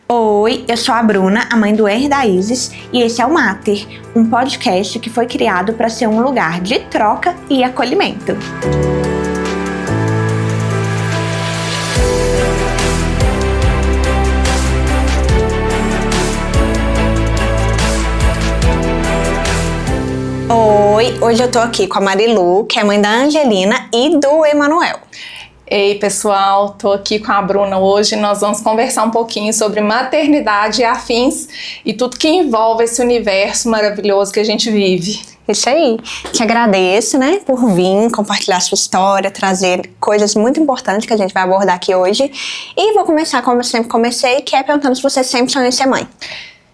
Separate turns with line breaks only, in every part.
Oi, eu sou a Bruna, a mãe do Henry e da Isis, e esse é o Mater, um podcast que foi criado para ser um lugar de troca e acolhimento. Oi, hoje eu tô aqui com a Marilu, que é mãe da Angelina e do Emanuel.
Ei pessoal, tô aqui com a Bruna hoje. Nós vamos conversar um pouquinho sobre maternidade e afins e tudo que envolve esse universo maravilhoso que a gente vive.
Isso aí. Te agradeço, né, por vir compartilhar sua história, trazer coisas muito importantes que a gente vai abordar aqui hoje. E vou começar como eu sempre comecei, que é perguntando se você sempre sonhou em ser mãe.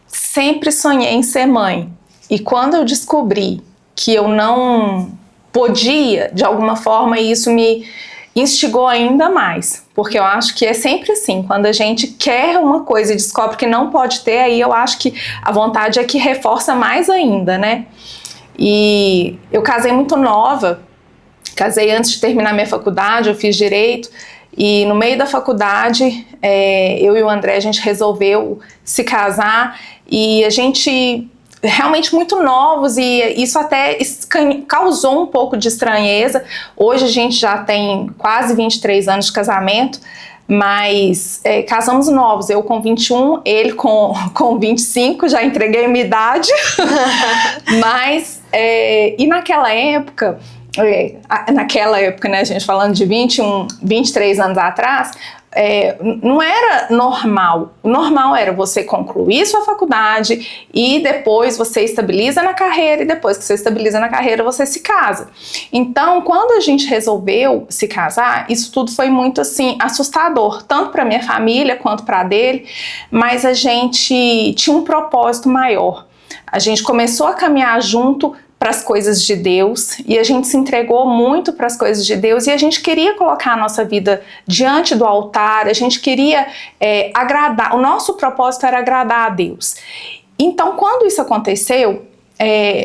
Sempre sonhei em ser mãe. E quando eu descobri que eu não podia, de alguma forma, isso me instigou ainda mais, porque eu acho que é sempre assim, quando a gente quer uma coisa e descobre que não pode ter, aí eu acho que a vontade é que reforça mais ainda, né? E eu casei muito nova, casei antes de terminar minha faculdade, eu fiz Direito, e no meio da faculdade, eu e o André, a gente resolveu se casar, e a gente realmente muito novos, e isso até causou um pouco de estranheza. Hoje a gente já tem quase 23 anos de casamento, mas casamos novos, eu com 21, ele com 25, já entreguei minha idade. Mas, e naquela época, né, a gente falando de 21, 23 anos atrás, não era normal. O normal era você concluir sua faculdade e depois você estabiliza na carreira, e depois que você estabiliza na carreira você se casa. Então, quando a gente resolveu se casar, isso tudo foi muito assim assustador, tanto para minha família quanto para dele, mas a gente tinha um propósito maior. A gente começou a caminhar junto para as coisas de Deus, e a gente se entregou muito para as coisas de Deus, e a gente queria colocar a nossa vida diante do altar, a gente queria agradar, o nosso propósito era agradar a Deus. Então, quando isso aconteceu,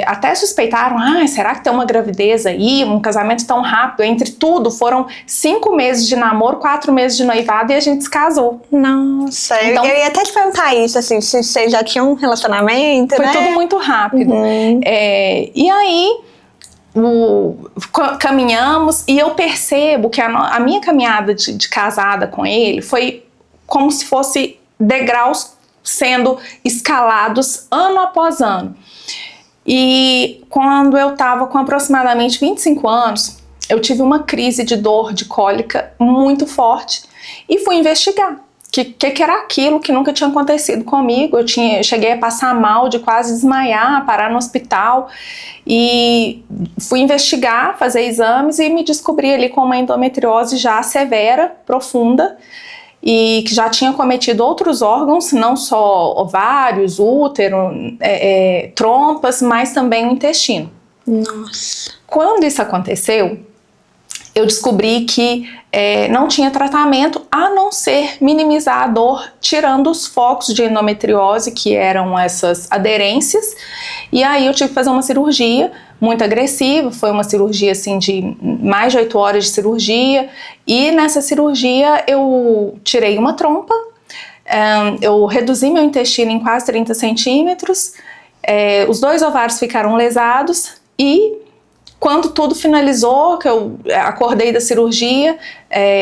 até suspeitaram, será que tem uma gravidez aí, um casamento tão rápido? Entre tudo, foram 5 meses de namoro, 4 meses de noivado, e a gente se casou.
Nossa, então, eu ia até te perguntar isso, assim, se vocês já tinham um relacionamento,
foi,
né?
Foi tudo muito rápido.
Uhum.
E aí, caminhamos, e eu percebo que a minha caminhada de casada com ele foi como se fosse degraus sendo escalados ano após ano. E quando eu estava com aproximadamente 25 anos, eu tive uma crise de dor, de cólica muito forte, e fui investigar o que era aquilo que nunca tinha acontecido comigo. Eu cheguei a passar mal, de quase desmaiar, parar no hospital, e fui investigar, fazer exames, e me descobri ali com uma endometriose já severa, profunda, e que já tinha cometido outros órgãos, não só ovários, útero, trompas, mas também o intestino.
Nossa.
Quando isso aconteceu, eu descobri que não tinha tratamento a não ser minimizar a dor, tirando os focos de endometriose, que eram essas aderências, e aí eu tive que fazer uma cirurgia muito agressiva. Foi uma cirurgia assim de mais de 8 horas de cirurgia, e nessa cirurgia eu tirei uma trompa, eu reduzi meu intestino em quase 30 centímetros, os 2 ovários ficaram lesados, e quando tudo finalizou, que eu acordei da cirurgia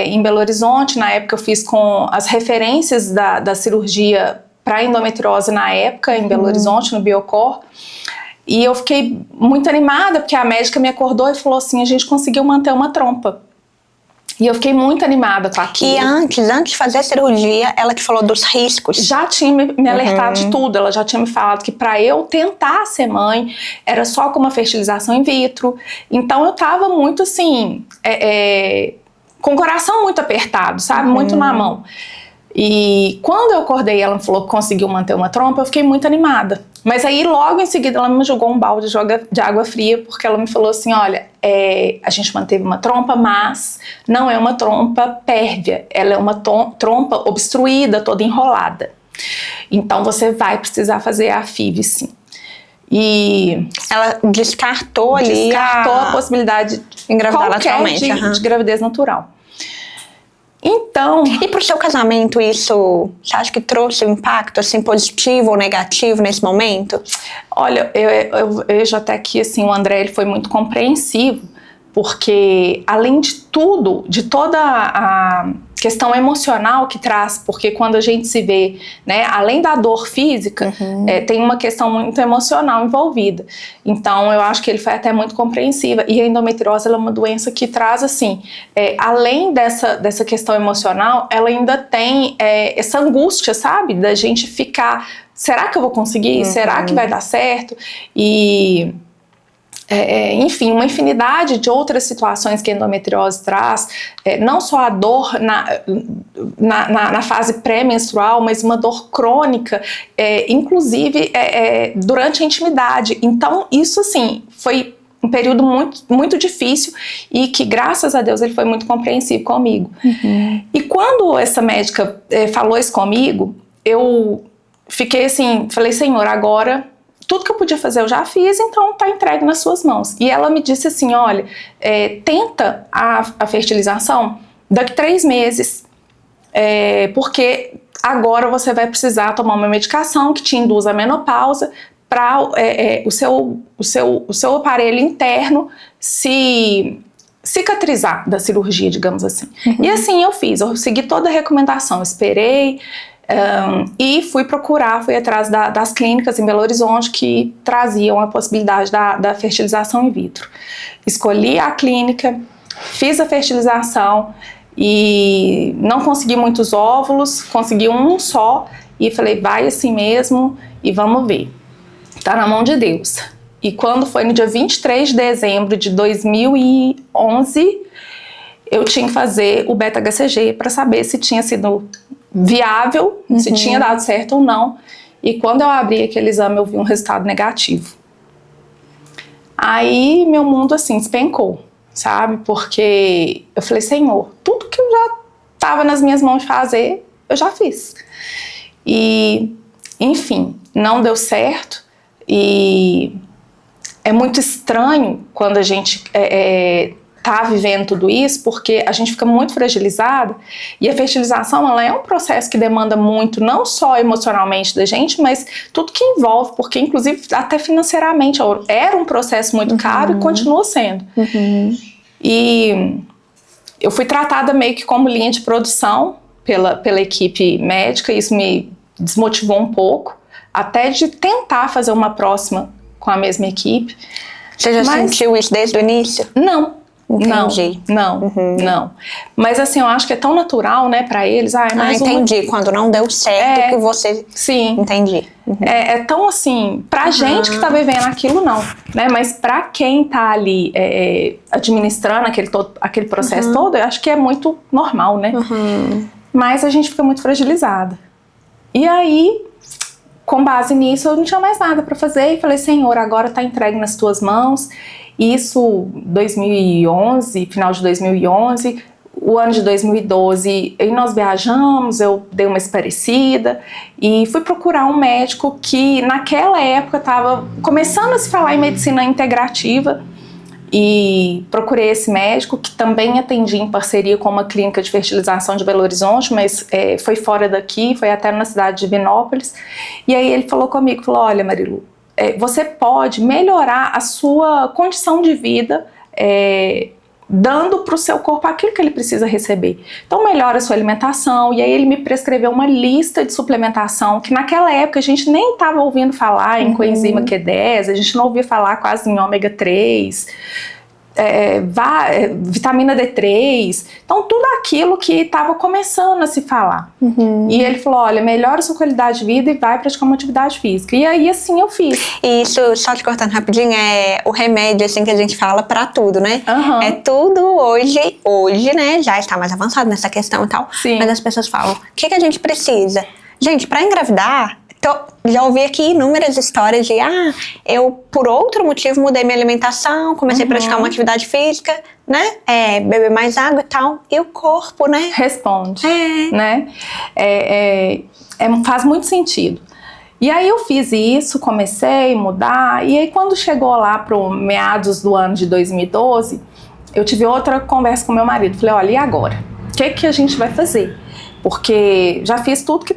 em Belo Horizonte, na época eu fiz com as referências da cirurgia para endometriose na época, em Belo Horizonte, no Biocor, e eu fiquei muito animada, porque a médica me acordou e falou assim: a gente conseguiu manter uma trompa. E eu fiquei muito animada com aquilo.
E antes de fazer a cirurgia, ela que falou dos riscos?
Já tinha me alertado de tudo. Ela já tinha me falado que para eu tentar ser mãe, era só com uma fertilização in vitro. Então eu tava muito assim, com o coração muito apertado, sabe? Muito na mão. E quando eu acordei, ela falou que conseguiu manter uma trompa, eu fiquei muito animada. Mas aí logo em seguida ela me jogou um balde de água fria, porque ela me falou assim: olha, a gente manteve uma trompa, mas não é uma trompa pérvia, ela é uma trompa obstruída, toda enrolada. Então você vai precisar fazer a FIV, sim. E
ela descartou
a possibilidade de
engravidar naturalmente,
de gravidez natural. Então...
E pro seu casamento, isso, você acha que trouxe um impacto, assim, positivo ou negativo nesse momento?
Olha, eu vejo até que, assim, o André, ele foi muito compreensivo, porque, além de tudo, de toda a questão emocional que traz, porque quando a gente se vê, né, além da dor física, tem uma questão muito emocional envolvida. Então, eu acho que ele foi até muito compreensivo. E a endometriose, ela é uma doença que traz, assim, além dessa questão emocional, ela ainda tem essa angústia, sabe? Da gente ficar, será que eu vou conseguir? Será que vai dar certo? E... enfim, uma infinidade de outras situações que a endometriose traz, não só a dor na fase pré-menstrual, mas uma dor crônica, inclusive durante a intimidade. Então, isso, assim, foi um período muito, muito difícil e que, graças a Deus, ele foi muito compreensivo comigo. E quando essa médica falou isso comigo, eu fiquei assim, falei, Senhor, agora... tudo que eu podia fazer eu já fiz, então tá entregue nas suas mãos. E ela me disse assim, olha, tenta a fertilização daqui 3 meses, porque agora você vai precisar tomar uma medicação que te induz a menopausa para o seu aparelho interno se cicatrizar da cirurgia, digamos assim. E assim eu fiz, eu segui toda a recomendação, esperei, e fui atrás das clínicas em Belo Horizonte que traziam a possibilidade da fertilização in vitro. Escolhi a clínica, fiz a fertilização e não consegui muitos óvulos, consegui um só e falei, vai assim mesmo e vamos ver. Tá na mão de Deus. E quando foi no dia 23 de dezembro de 2011, eu tinha que fazer o beta-HCG para saber se tinha sido viável, se tinha dado certo ou não. E quando eu abri aquele exame, eu vi um resultado negativo. Aí meu mundo, assim, despencou, sabe? Porque eu falei, Senhor, tudo que eu já estava nas minhas mãos de fazer, eu já fiz. E, enfim, não deu certo. E é muito estranho quando a gente tá vivendo tudo isso, porque a gente fica muito fragilizada e a fertilização, ela é um processo que demanda muito, não só emocionalmente da gente, mas tudo que envolve, porque inclusive até financeiramente era um processo muito caro e continua sendo. E eu fui tratada meio que como linha de produção pela equipe médica, e isso me desmotivou um pouco, até de tentar fazer uma próxima com a mesma equipe.
Você já sentiu isso desde o início?
Não.
Entendi.
Não. Mas assim, eu acho que é tão natural, né, pra eles.
Entendi. Quando não deu certo, que você...
Sim.
Entendi.
É tão assim, pra gente que tá vivendo aquilo, não, né? Mas pra quem tá ali administrando aquele processo todo, eu acho que é muito normal, né? Mas a gente fica muito fragilizada. E aí, com base nisso, eu não tinha mais nada pra fazer e falei, Senhor, agora tá entregue nas tuas mãos. Isso, 2011, final de 2011, o ano de 2012, e nós viajamos, eu dei uma esparecida e fui procurar um médico que naquela época estava começando a se falar em medicina integrativa, e procurei esse médico que também atendia em parceria com uma clínica de fertilização de Belo Horizonte, mas foi fora daqui, foi até na cidade de Vinópolis. E aí ele falou comigo, falou, olha, Marilu, você pode melhorar a sua condição de vida dando para o seu corpo aquilo que ele precisa receber. Então melhora a sua alimentação. E aí ele me prescreveu uma lista de suplementação que naquela época a gente nem estava ouvindo falar em coenzima Q10, a gente não ouvia falar quase em ômega 3, vitamina D3, então tudo aquilo que estava começando a se falar. E ele falou, olha, melhora a sua qualidade de vida e vai praticar uma atividade física. E aí assim eu fiz.
E isso, só te cortando rapidinho, é o remédio assim que a gente fala pra tudo, né? É tudo hoje, né, já está mais avançado nessa questão e tal.
Sim.
Mas as pessoas falam, o que a gente precisa? Gente, pra engravidar, já ouvi aqui inúmeras histórias de eu por outro motivo mudei minha alimentação, comecei a praticar uma atividade física, né, beber mais água e tal, e o corpo, né,
responde, né, faz muito sentido. E aí eu fiz isso, comecei a mudar, e aí quando chegou lá pro meados do ano de 2012, eu tive outra conversa com meu marido, falei, olha, e agora? que a gente vai fazer? Porque já fiz tudo que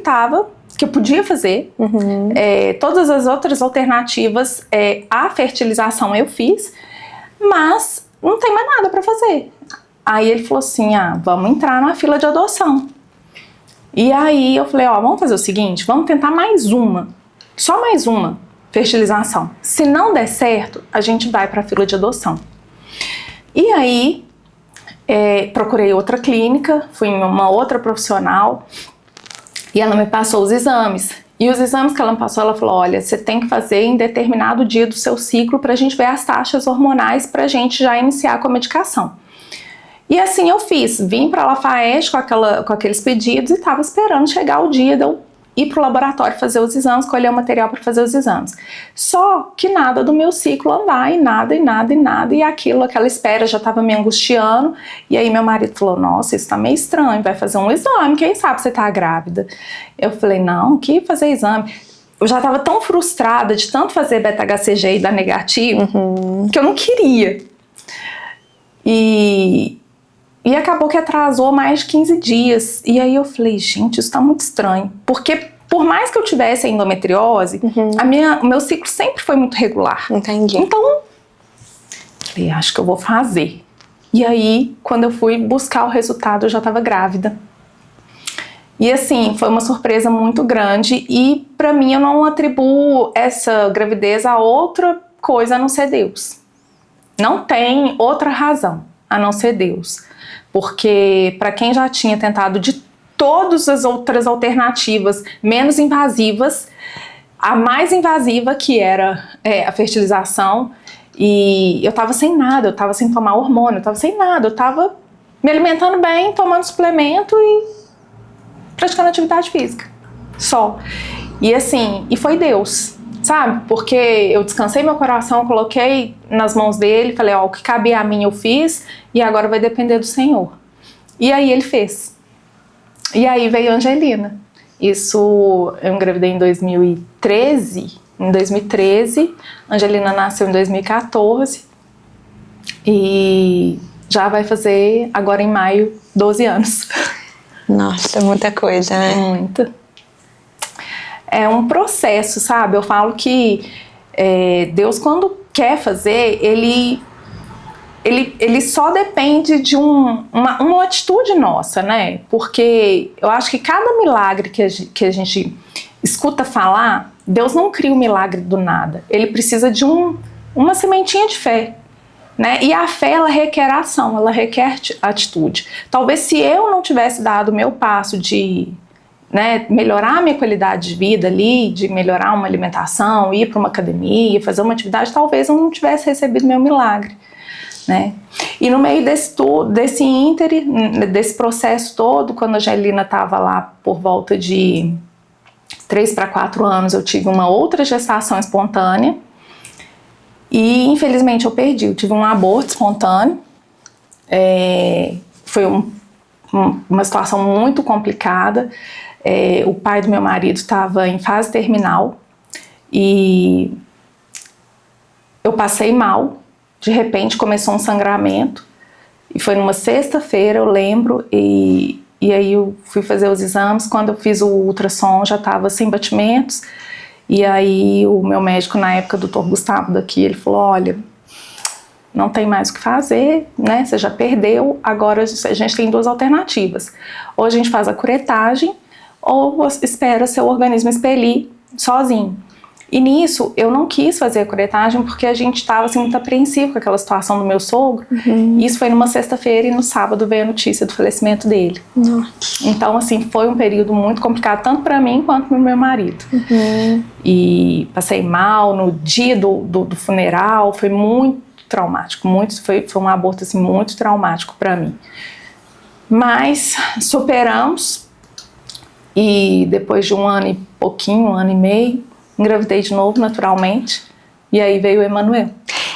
eu podia fazer. Todas as outras alternativas, a fertilização eu fiz, mas não tem mais nada para fazer. Aí ele falou assim, vamos entrar na fila de adoção. E aí eu falei, vamos fazer o seguinte, vamos tentar só mais uma fertilização. Se não der certo, a gente vai para a fila de adoção. E aí, procurei outra clínica, fui em uma outra profissional e ela me passou os exames. E os exames que ela me passou, ela falou, olha, você tem que fazer em determinado dia do seu ciclo pra gente ver as taxas hormonais pra gente já iniciar com a medicação. E assim eu fiz, vim pra Lafayette com aqueles pedidos e tava esperando chegar o dia de eu ir pro laboratório fazer os exames, colher o material para fazer os exames. Só que nada do meu ciclo andar, e nada, e aquela espera já estava me angustiando. E aí meu marido falou, nossa, isso tá meio estranho, vai fazer um exame, quem sabe você tá grávida? Eu falei, não, que fazer exame? Eu já estava tão frustrada de tanto fazer beta-HCG e dar negativo, que eu não queria. E acabou que atrasou mais de 15 dias. E aí eu falei, gente, isso tá muito estranho. Porque por mais que eu tivesse endometriose, o meu ciclo sempre foi muito regular.
Entendi.
Então, falei, acho que eu vou fazer. E aí, quando eu fui buscar o resultado, eu já tava grávida. E assim, foi uma surpresa muito grande. E pra mim, eu não atribuo essa gravidez a outra coisa a não ser Deus. Não tem outra razão a não ser Deus. Porque para quem já tinha tentado de todas as outras alternativas menos invasivas, a mais invasiva que era a fertilização, e eu tava sem nada, eu tava sem tomar hormônio, eu tava sem nada, eu tava me alimentando bem, tomando suplemento e praticando atividade física, só. E assim, e foi Deus, sabe? Porque eu descansei meu coração, coloquei nas mãos dele, falei, o que cabia a mim eu fiz, e agora vai depender do Senhor. E aí ele fez. E aí veio a Angelina. Isso, eu engravidei em 2013. Em 2013, a Angelina nasceu em 2014. E já vai fazer, agora em maio, 12 anos.
Nossa, muita coisa, né?
Muito. É um processo, sabe? Eu falo que Deus, quando quer fazer, Ele só depende de uma atitude nossa, né? Porque eu acho que cada milagre que a gente escuta falar, Deus não cria o milagre do nada. Ele precisa de uma sementinha de fé, né? E a fé, ela requer ação, ela requer atitude. Talvez se eu não tivesse dado o meu passo de melhorar a minha qualidade de vida ali, de melhorar uma alimentação, ir para uma academia, fazer uma atividade, talvez eu não tivesse recebido meu milagre. Né? E no meio desse íntere, desse processo todo, quando a Angelina estava lá por volta de 3 para 4 anos, eu tive uma outra gestação espontânea e infelizmente eu perdi, eu tive um aborto espontâneo. Foi uma situação muito complicada. O pai do meu marido estava em fase terminal e eu passei mal. De repente começou um sangramento e foi numa sexta-feira, eu lembro, e aí eu fui fazer os exames. Quando eu fiz o ultrassom já estava sem batimentos, e aí o meu médico na época, o Dr. Gustavo daqui, ele falou, olha, não tem mais o que fazer, né, você já perdeu, agora a gente tem 2 alternativas, ou a gente faz a curetagem, ou espera seu organismo expelir sozinho. E nisso, eu não quis fazer a curetagem porque a gente estava assim, muito apreensivo com aquela situação do meu sogro. E isso foi numa sexta-feira e no sábado veio a notícia do falecimento dele. Então, assim, foi um período muito complicado, tanto para mim quanto para o meu marido. E passei mal no dia do funeral, foi muito traumático, foi um aborto assim, muito traumático para mim. Mas superamos e depois de 1 ano e pouquinho, 1 ano e meio, engravidei de novo, naturalmente, e aí veio o Emanuel.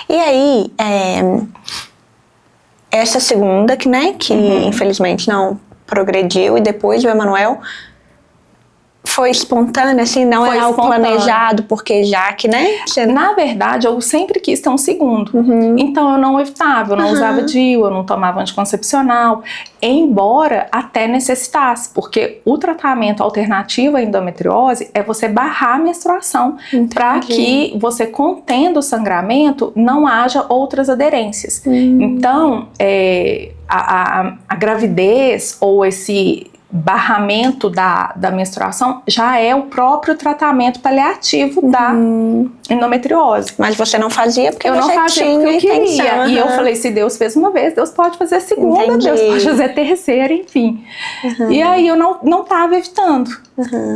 E aí, essa segunda, que infelizmente não progrediu, e depois o Emanuel, Foi espontâneo, assim, não
Foi
era algo
espontâneo.
planejado, porque já que, né?
Na verdade, eu sempre quis ter um segundo. Então, eu não evitava, eu não usava DIU, eu não tomava anticoncepcional, embora até necessitasse, porque o tratamento alternativo à endometriose é você barrar a menstruação, para que você, contendo o sangramento, não haja outras aderências. Então, a gravidez ou esse barramento da menstruação já é o próprio tratamento paliativo da endometriose.
Mas você não fazia porque
Eu
você
não fazia
tinha
porque eu queria.
intenção.
E eu falei, se Deus fez uma vez, Deus pode fazer a segunda,
Entendi.
Deus pode fazer a terceira, enfim. E aí eu não estava evitando.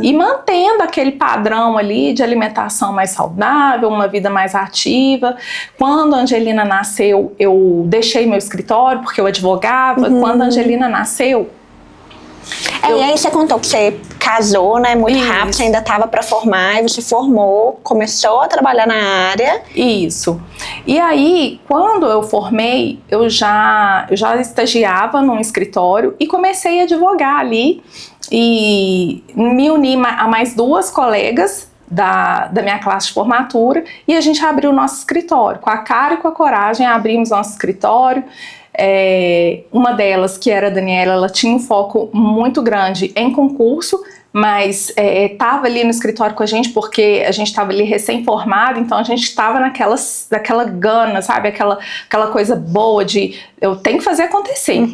E mantendo aquele padrão ali de alimentação mais saudável, uma vida mais ativa. Quando a Angelina nasceu, eu deixei meu escritório porque eu advogava. Quando a Angelina nasceu,
E aí você contou que você casou, né, muito rápido, você ainda estava para formar, e você formou, começou a trabalhar na área.
Isso. E aí, quando eu formei, eu já estagiava num escritório e comecei a advogar ali e me uni a mais 2 colegas da minha classe de formatura e a gente abriu o nosso escritório. Com a cara e com a coragem, abrimos nosso escritório. Uma delas, que era a Daniela, ela tinha um foco muito grande em concurso, mas estava ali no escritório com a gente porque a gente estava ali recém-formado, então a gente estava naquela gana, sabe? Aquela coisa boa de eu tenho que fazer acontecer.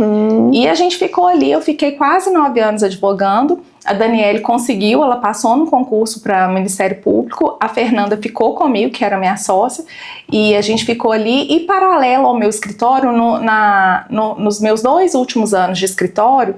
E a gente ficou ali, eu fiquei quase 9 anos advogando. A Daniela conseguiu, ela passou no concurso para o Ministério Público, a Fernanda ficou comigo, que era minha sócia, e a gente ficou ali, e paralelo ao meu escritório, nos meus 2 últimos anos de escritório,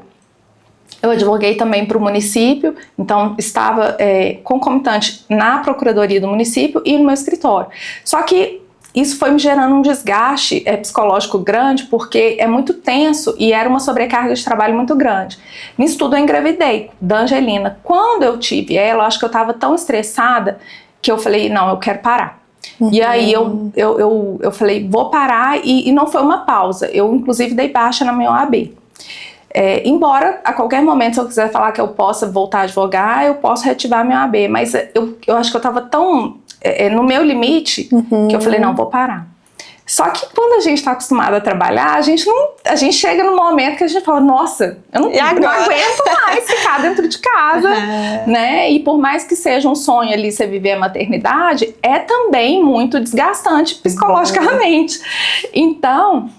eu advoguei também para o município, então estava concomitante na Procuradoria do município e no meu escritório. Só que isso foi me gerando um desgaste psicológico grande, porque é muito tenso e era uma sobrecarga de trabalho muito grande. Nisso tudo eu engravidei da Angelina. Quando eu tive ela, eu acho que eu estava tão estressada que eu falei, não, eu quero parar. E aí eu falei, vou parar, e não foi uma pausa. Eu inclusive dei baixa na minha OAB. Embora a qualquer momento, se eu quiser falar que eu possa voltar a advogar, eu posso reativar minha OAB, mas eu acho que eu estava tão no meu limite que eu falei, não, vou parar. Só que quando a gente está acostumado a trabalhar, a gente chega num momento que a gente fala, nossa, eu não aguento mais ficar dentro de casa, né? E por mais que seja um sonho ali você viver a maternidade, é também muito desgastante psicologicamente. Então,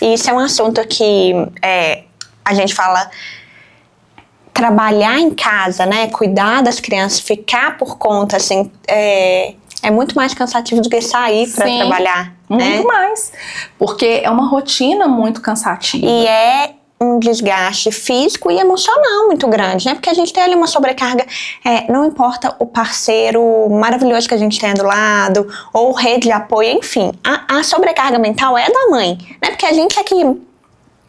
isso é um assunto que a gente fala, trabalhar em casa, né, cuidar das crianças, ficar por conta, assim, é muito mais cansativo do que sair para trabalhar.
Muito mais, porque é uma rotina muito cansativa.
E é um desgaste físico e emocional muito grande, né? Porque a gente tem ali uma sobrecarga, não importa o parceiro maravilhoso que a gente tem do lado, ou rede de apoio, enfim, a sobrecarga mental é da mãe, né? Porque a gente aqui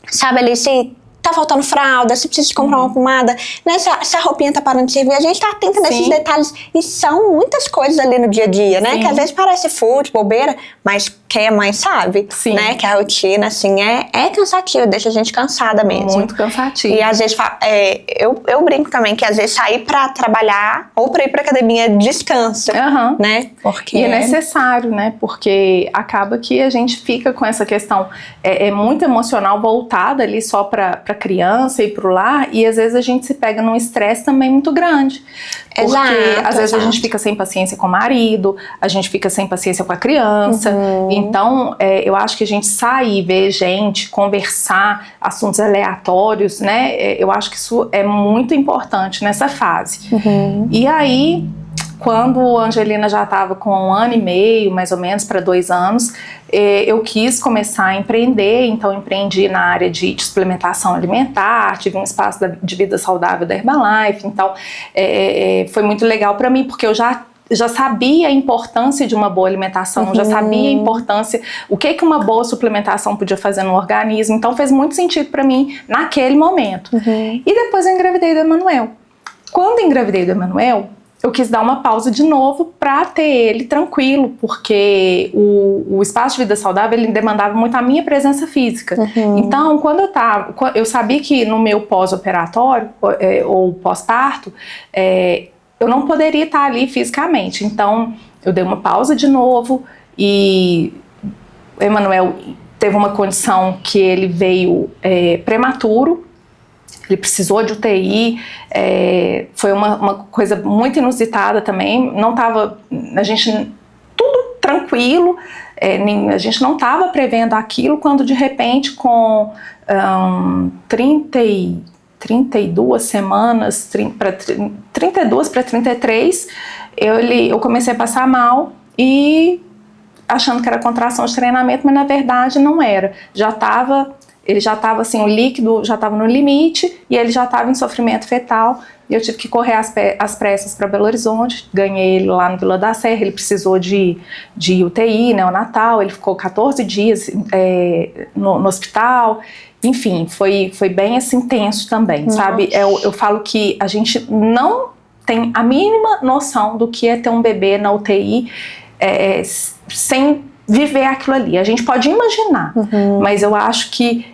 sabe ali se tá faltando fralda, se precisa de comprar uma pomada, né? Se a roupinha tá parando de servir, a gente tá atenta nesses detalhes. E são muitas coisas ali no dia a dia, né? Que às vezes parece fútil, bobeira, mas quem é mãe sabe, né? Que a rotina, assim, é cansativa, deixa a gente cansada mesmo.
Muito cansativa.
E às vezes, eu brinco também que às vezes sair pra trabalhar ou pra ir pra academia descansa, né? Porque
e é necessário, né? Porque acaba que a gente fica com essa questão muito emocional voltada ali só pra criança e pro lar, e às vezes a gente se pega num estresse também muito grande. Porque às vezes a gente fica sem paciência com o marido, a gente fica sem paciência com a criança. Então, eu acho que a gente sair, ver gente, conversar, assuntos aleatórios, né? Eu acho que isso é muito importante nessa fase. E aí, quando a Angelina já estava com 1 ano e meio, mais ou menos, para 2 anos, eu quis começar a empreender, então empreendi na área de suplementação alimentar, tive um espaço de vida saudável da Herbalife, então foi muito legal para mim, porque eu já sabia a importância de uma boa alimentação, já sabia a importância, o que uma boa suplementação podia fazer no organismo, então fez muito sentido para mim naquele momento. E depois eu engravidei do Emanuel. Quando eu engravidei do Emanuel, eu quis dar uma pausa de novo para ter ele tranquilo, porque o espaço de vida saudável ele demandava muito a minha presença física. Então, quando eu sabia que no meu pós-operatório ou pós-parto, eu não poderia estar ali fisicamente. Então, eu dei uma pausa de novo e o Emanuel teve uma condição que ele veio prematuro, ele precisou de UTI, foi uma coisa muito inusitada também, não estava, a gente, tudo tranquilo, a gente não estava prevendo aquilo, quando de repente com 32 semanas, 32 para 33, eu comecei a passar mal e achando que era contração de treinamento, mas na verdade não era. Ele já estava assim, o líquido já estava no limite e ele já estava em sofrimento fetal. E eu tive que correr às pressas para Belo Horizonte. Ganhei ele lá no Vila da Serra. Ele precisou de UTI, neonatal. Ele ficou 14 dias no hospital. Enfim, foi bem assim, tenso também, sabe? Eu falo que a gente não tem a mínima noção do que é ter um bebê na UTI sem viver aquilo ali. A gente pode imaginar, mas eu acho que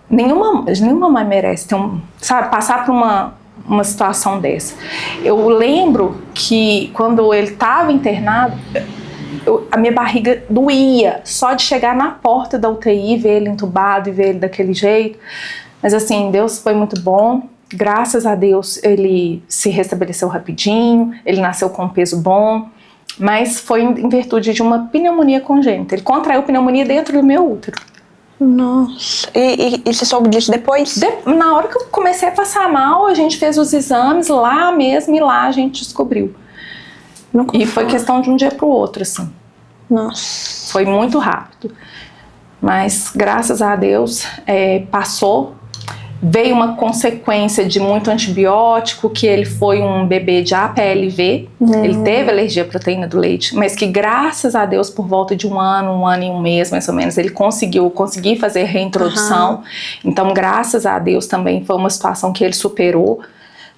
nenhuma mãe merece ter passar por uma situação dessa. Eu lembro que quando ele estava internado, a minha barriga doía só de chegar na porta da UTI, ver ele entubado e ver ele daquele jeito. Mas assim, Deus foi muito bom. Graças a Deus ele se restabeleceu rapidinho, ele nasceu com um peso bom. Mas foi em virtude de uma pneumonia congênita. Ele contraiu pneumonia dentro do meu útero.
Nossa. E você soube disso depois?
Na hora que eu comecei a passar mal, a gente fez os exames lá mesmo e lá a gente descobriu. E foi questão de um dia para o outro, assim.
Nossa.
Foi muito rápido. Mas, graças a Deus, passou. Veio uma consequência de muito antibiótico, que ele foi um bebê de APLV, ele teve alergia à proteína do leite, mas que graças a Deus por volta de um ano e um mês mais ou menos, ele conseguiu fazer reintrodução. Então graças a Deus também foi uma situação que ele superou,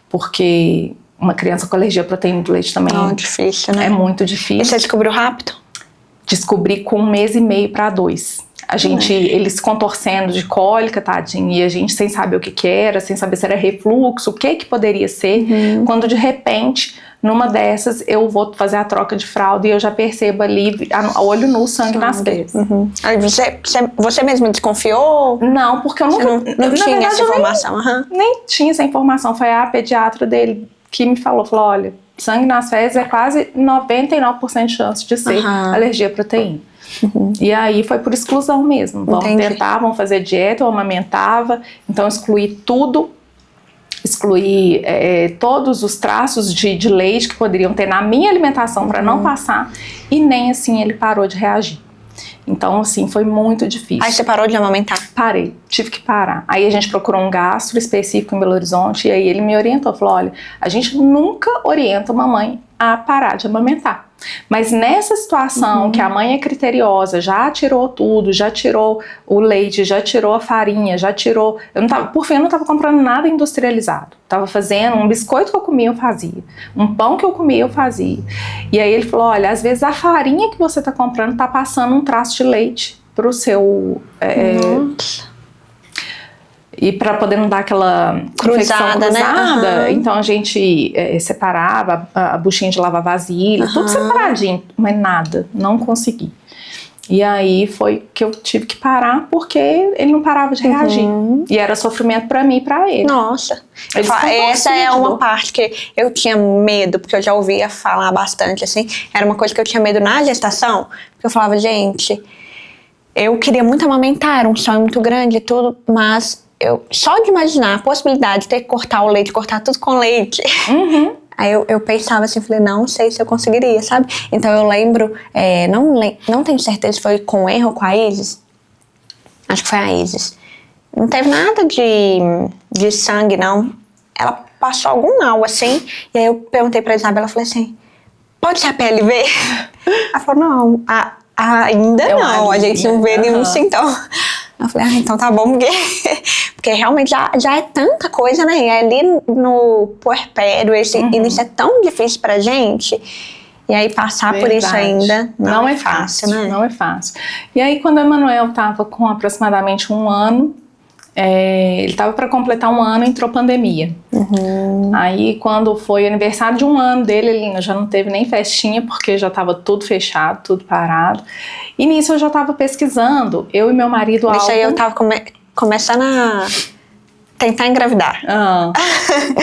porque uma criança com alergia à proteína do leite também
difícil, né?
É muito difícil.
E você descobriu rápido?
Descobri com 1 mês e meio para 2. A gente, eles contorcendo de cólica, tadinho, e a gente sem saber o que era, sem saber se era refluxo, o que poderia ser, quando de repente, numa dessas, eu vou fazer a troca de fralda e eu já percebo ali, a olho nu, sangue nas fezes.
Aí você mesmo desconfiou?
Não, porque eu nunca...
Não tinha essa informação?
Nem tinha essa informação, foi a pediatra dele que me falou, olha, sangue nas fezes é quase 99% de chance de ser alergia à proteína. E aí foi por exclusão mesmo. Vão fazer dieta, eu amamentava, então excluí tudo, excluí todos os traços de leite que poderiam ter na minha alimentação para não passar, e nem assim ele parou de reagir. Então, assim, foi muito difícil.
Aí você parou de amamentar?
Parei, tive que parar. Aí a gente procurou um gastro específico em Belo Horizonte, e aí ele me orientou, falou, olha, a gente nunca orienta uma mãe a parar de amamentar. Mas nessa situação que a mãe é criteriosa, já tirou tudo, já tirou o leite, já tirou a farinha, já tirou... Por fim, eu não estava comprando nada industrializado. Estava fazendo um biscoito que eu comia, eu fazia. Um pão que eu comia, eu fazia. E aí ele falou, olha, às vezes a farinha que você está comprando está passando um traço de leite para o seu... E para poder não dar aquela cruzada, né? Então a gente separava a buchinha de lavar vasilha, tudo separadinho, mas nada, não consegui. E aí foi que eu tive que parar, porque ele não parava de reagir. E era sofrimento para mim e para ele.
Nossa, essa é uma parte que eu tinha medo, porque eu já ouvia falar bastante, assim, era uma coisa que eu tinha medo na gestação, porque eu falava, gente, eu queria muito amamentar, era um sonho muito grande e tudo, mas só de imaginar a possibilidade de ter que cortar o leite, cortar tudo com leite. Aí eu pensava assim, falei, não sei se eu conseguiria, sabe? Então eu lembro, não tenho certeza se foi com erro ou com a Isis. Acho que foi a Isis. Não teve nada de sangue, não. Ela passou algum algo assim, e aí eu perguntei pra Isabela, falei assim, pode ser a PLV? Ela falou, não, ainda não, a gente não vê nenhum sintoma. Eu falei, então tá bom, porque realmente já é tanta coisa, né? E ali no puerpério, esse início é tão difícil pra gente. E aí passar por isso ainda não é fácil, né?
Não é fácil. E aí quando o Emanuel tava com aproximadamente 1 ano, ele estava para completar 1 ano, entrou pandemia. Aí, quando foi aniversário de 1 ano dele, ele já não teve nem festinha, porque já estava tudo fechado, tudo parado. E nisso eu já estava pesquisando, eu e meu marido...
Isso aí eu estava começando a tentar engravidar.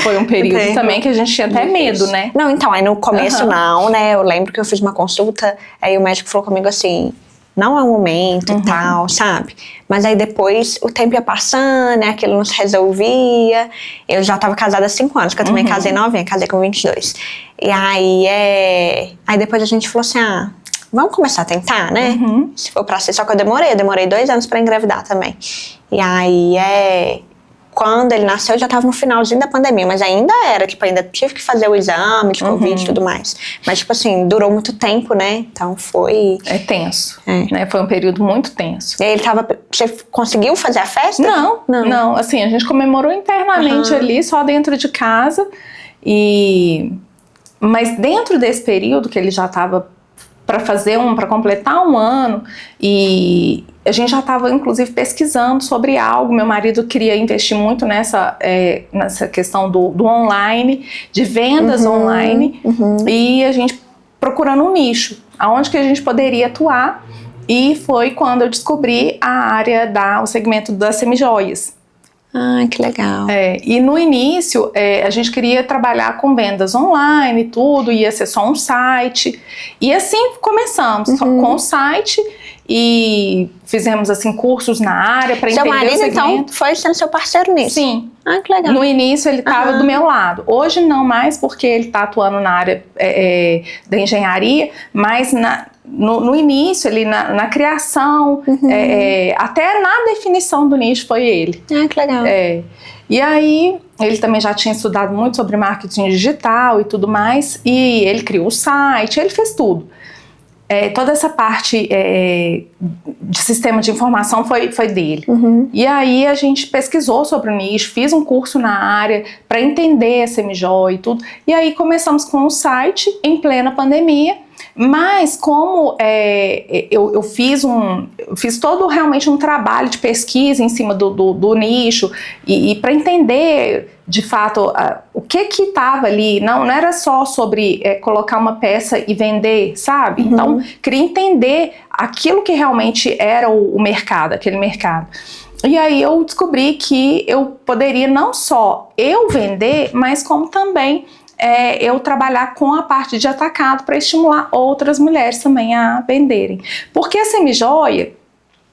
Foi um período também que a gente tinha até medo, né?
Não, então, aí no começo não, né? Eu lembro que eu fiz uma consulta, aí o médico falou comigo assim... Não é o momento e tal, sabe? Mas aí depois o tempo ia passando, né? Aquilo não se resolvia. Eu já tava casada há 5 anos, porque eu também casei novinha, casei com 22. E aí, aí depois a gente falou assim, vamos começar a tentar, né? Se for pra ser, só que eu demorei 2 anos pra engravidar também. E aí, quando ele nasceu, eu já tava no finalzinho da pandemia, mas ainda era, tipo, ainda tive que fazer o exame de Covid e tudo mais. Mas, tipo assim, durou muito tempo, né? Então foi...
É tenso, né? Foi um período muito tenso.
E aí você conseguiu fazer a festa?
Não. Assim, a gente comemorou internamente ali, só dentro de casa. Mas dentro desse período que ele já tava para completar 1 ano, e a gente já estava, inclusive, pesquisando sobre algo. Meu marido queria investir muito nessa questão do online, de vendas online, e a gente procurando um nicho, aonde que a gente poderia atuar, e foi quando eu descobri a área o segmento das semijoias.
Que legal.
E no início, a gente queria trabalhar com vendas online, tudo, ia ser só um site. E assim começamos, com o site, e fizemos assim cursos na área para entender o segmento.
Seu marido, então, foi sendo seu parceiro nisso?
Sim.
Que legal.
No início ele estava do meu lado. Hoje não mais, porque ele está atuando na área da engenharia, mas no início, ali na criação, até na definição do nicho foi ele.
Que legal.
E aí, ele também já tinha estudado muito sobre marketing digital e tudo mais, e ele criou o site, ele fez tudo. Toda essa parte de sistema de informação foi dele. E aí a gente pesquisou sobre o nicho, fiz um curso na área para entender a semijoia e tudo. E aí começamos com o site em plena pandemia. Mas como eu fiz todo realmente um trabalho de pesquisa em cima do nicho e para entender de fato o que estava ali, não era só sobre colocar uma peça e vender, sabe? Então, queria entender aquilo que realmente era o mercado, aquele mercado. E aí eu descobri que eu poderia não só eu vender, mas como também eu trabalhar com a parte de atacado para estimular outras mulheres também a venderem. Porque a semijoia...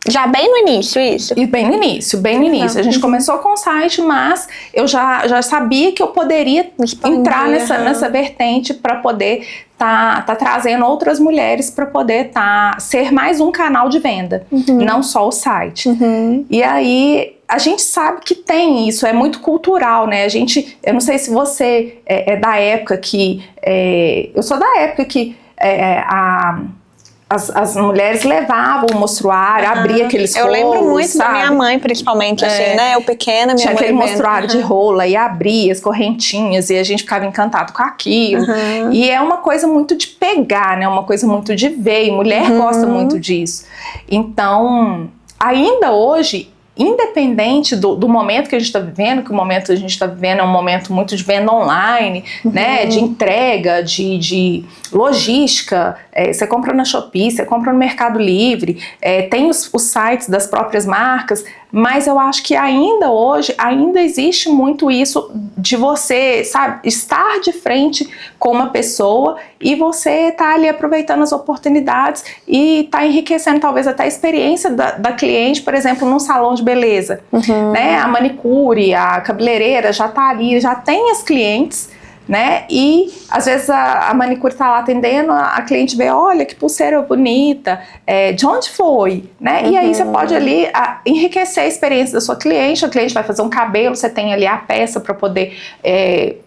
Já bem no início, isso?
E bem no início. A gente começou com o site, mas eu já sabia que eu poderia entrar nessa vertente para poder tá trazendo outras mulheres para poder ser mais um canal de venda, não só o site. E aí... A gente sabe que tem isso, é muito cultural, né? Eu não sei se você é da época que... eu sou da época que as mulheres levavam o mostruário, abria aqueles rolos,
eu lembro muito,
sabe?
Da minha mãe, principalmente, assim, né? Eu pequena, minha
tinha
mãe
aquele mostruário de rola e abria as correntinhas e a gente ficava encantado com aquilo. E é uma coisa muito de pegar, né? Uma coisa muito de ver, e mulher gosta muito disso. Então, ainda hoje... Independente do momento que a gente está vivendo, que o momento que a gente está vivendo é um momento muito de venda online, né, de entrega, de logística, você compra na Shopee, você compra no Mercado Livre, tem os sites das próprias marcas, mas eu acho que ainda hoje, ainda existe muito isso de você, sabe, estar de frente com uma pessoa e você tá ali aproveitando as oportunidades e tá enriquecendo talvez até a experiência da cliente, por exemplo, num salão de beleza, né? A manicure, a cabeleireira já tá ali, já tem as clientes, né? E às vezes a manicure tá lá atendendo, a cliente vê, olha que pulseira bonita, de onde foi, né? E aí você pode ali enriquecer a experiência da sua cliente, a cliente vai fazer um cabelo, você tem ali a peça para poder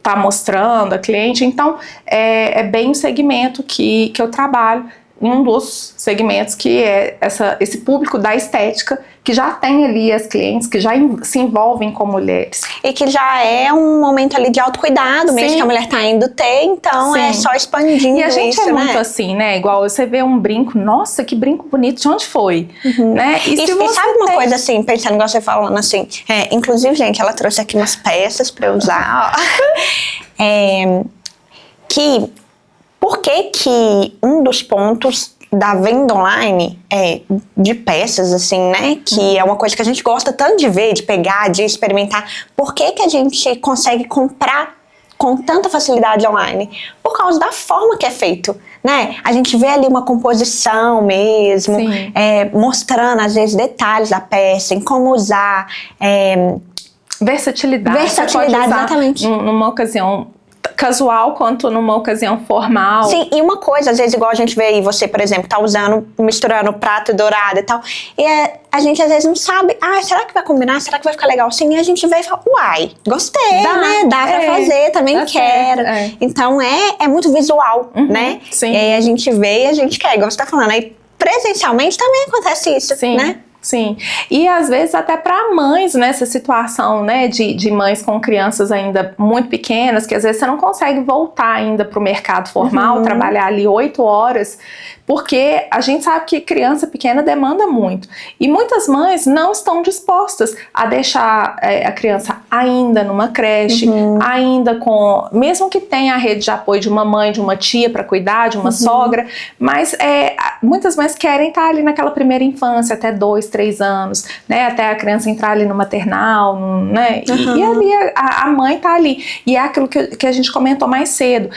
tá mostrando a cliente. Então é bem o segmento que eu trabalho, um dos segmentos que é esse público da estética, que já tem ali as clientes que já se envolvem com mulheres.
E que já é um momento ali de autocuidado mesmo, que a mulher tá indo ter, então é só expandindo.
E a gente
isso,
é muito
né?
assim, né? Igual você vê um brinco, nossa, que brinco bonito, de onde foi? Né?
E sabe uma coisa assim, pensando igual você falando assim, inclusive, gente, ela trouxe aqui umas peças pra eu usar, ó. Por que um dos pontos da venda online de peças, assim, né? Que é uma coisa que a gente gosta tanto de ver, de pegar, de experimentar. Por que a gente consegue comprar com tanta facilidade online? Por causa da forma que é feito, né? A gente vê ali uma composição mesmo, mostrando, às vezes, detalhes da peça, em como usar.
Versatilidade.
Versatilidade,
você pode usar
exatamente.
Numa ocasião casual quanto numa ocasião formal.
Sim, e uma coisa, às vezes, igual a gente vê aí, você, por exemplo, tá misturando prato e dourado e tal, e a gente às vezes não sabe, será que vai combinar? Será que vai ficar legal? Sim, e a gente vê e fala, uai, gostei, né? Dá pra fazer, também quero. Então, é muito visual, né?
Sim.
E aí a gente vê e a gente quer, igual você tá falando, aí presencialmente também acontece isso, né?
Sim, e às vezes até para mães, nessa situação, né, de mães com crianças ainda muito pequenas, que às vezes você não consegue voltar ainda para o mercado formal, trabalhar ali 8 horas, porque a gente sabe que criança pequena demanda muito. E muitas mães não estão dispostas a deixar a criança ainda numa creche, ainda mesmo que tenha a rede de apoio de uma mãe, de uma tia para cuidar, de uma sogra, mas muitas mães querem estar ali naquela primeira infância, até 2, 3 anos, né, até a criança entrar ali no maternal, né, e ali a mãe tá ali. E é aquilo que a gente comentou mais cedo.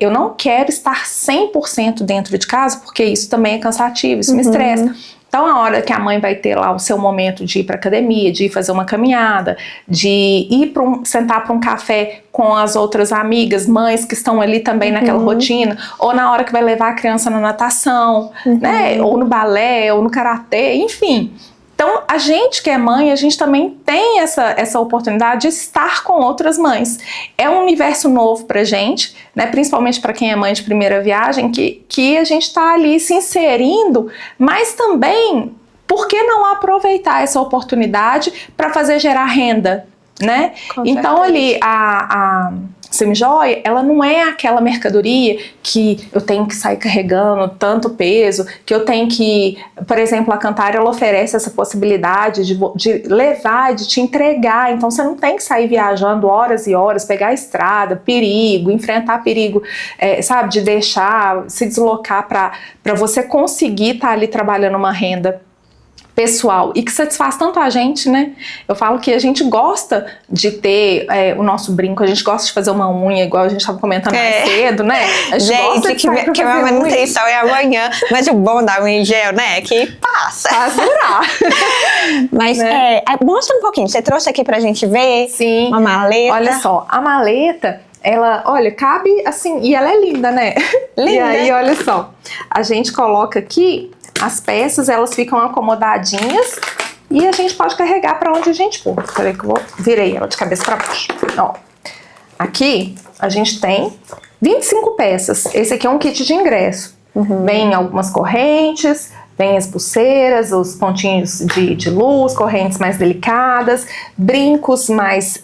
Eu não quero estar 100% dentro de casa, porque isso também é cansativo, isso me estressa. Então, a hora que a mãe vai ter lá o seu momento de ir para academia, de ir fazer uma caminhada, de ir sentar para um café com as outras amigas, mães que estão ali também naquela rotina, ou na hora que vai levar a criança na natação, né, ou no balé, ou no karatê, enfim. Então, a gente que é mãe, a gente também tem essa oportunidade de estar com outras mães. É um universo novo pra gente, né? Principalmente para quem é mãe de primeira viagem, que a gente está ali se inserindo, mas também, por que não aproveitar essa oportunidade para fazer gerar renda, né? Então, ali, a Semijoia, ela não é aquela mercadoria que eu tenho que sair carregando tanto peso, que eu tenho que, por exemplo, a Cantário, ela oferece essa possibilidade de levar, de te entregar, então você não tem que sair viajando horas e horas, pegar a estrada, perigo, enfrentar perigo, sabe, de deixar, se deslocar para você conseguir estar ali trabalhando uma renda pessoal e que satisfaz tanto a gente, né? Eu falo que a gente gosta de ter o nosso brinco, a gente gosta de fazer uma unha, igual a gente estava comentando mais cedo, né? A gente
que a minha manutenção é amanhã, mas o bom da unha em gel, né, é que passa.
Faz durar.
Mas mostra um pouquinho, você trouxe aqui pra gente ver.
Sim.
Uma maleta.
Olha só, a maleta, ela, olha, cabe assim, e ela é linda, né?
Linda.
E aí, olha só, a gente coloca aqui as peças, elas ficam acomodadinhas e a gente pode carregar para onde a gente for. Peraí que eu virei ela de cabeça para baixo. Ó, aqui a gente tem 25 peças. Esse aqui é um kit de ingresso. Vem algumas correntes, vem as pulseiras, os pontinhos de luz, correntes mais delicadas, brincos mais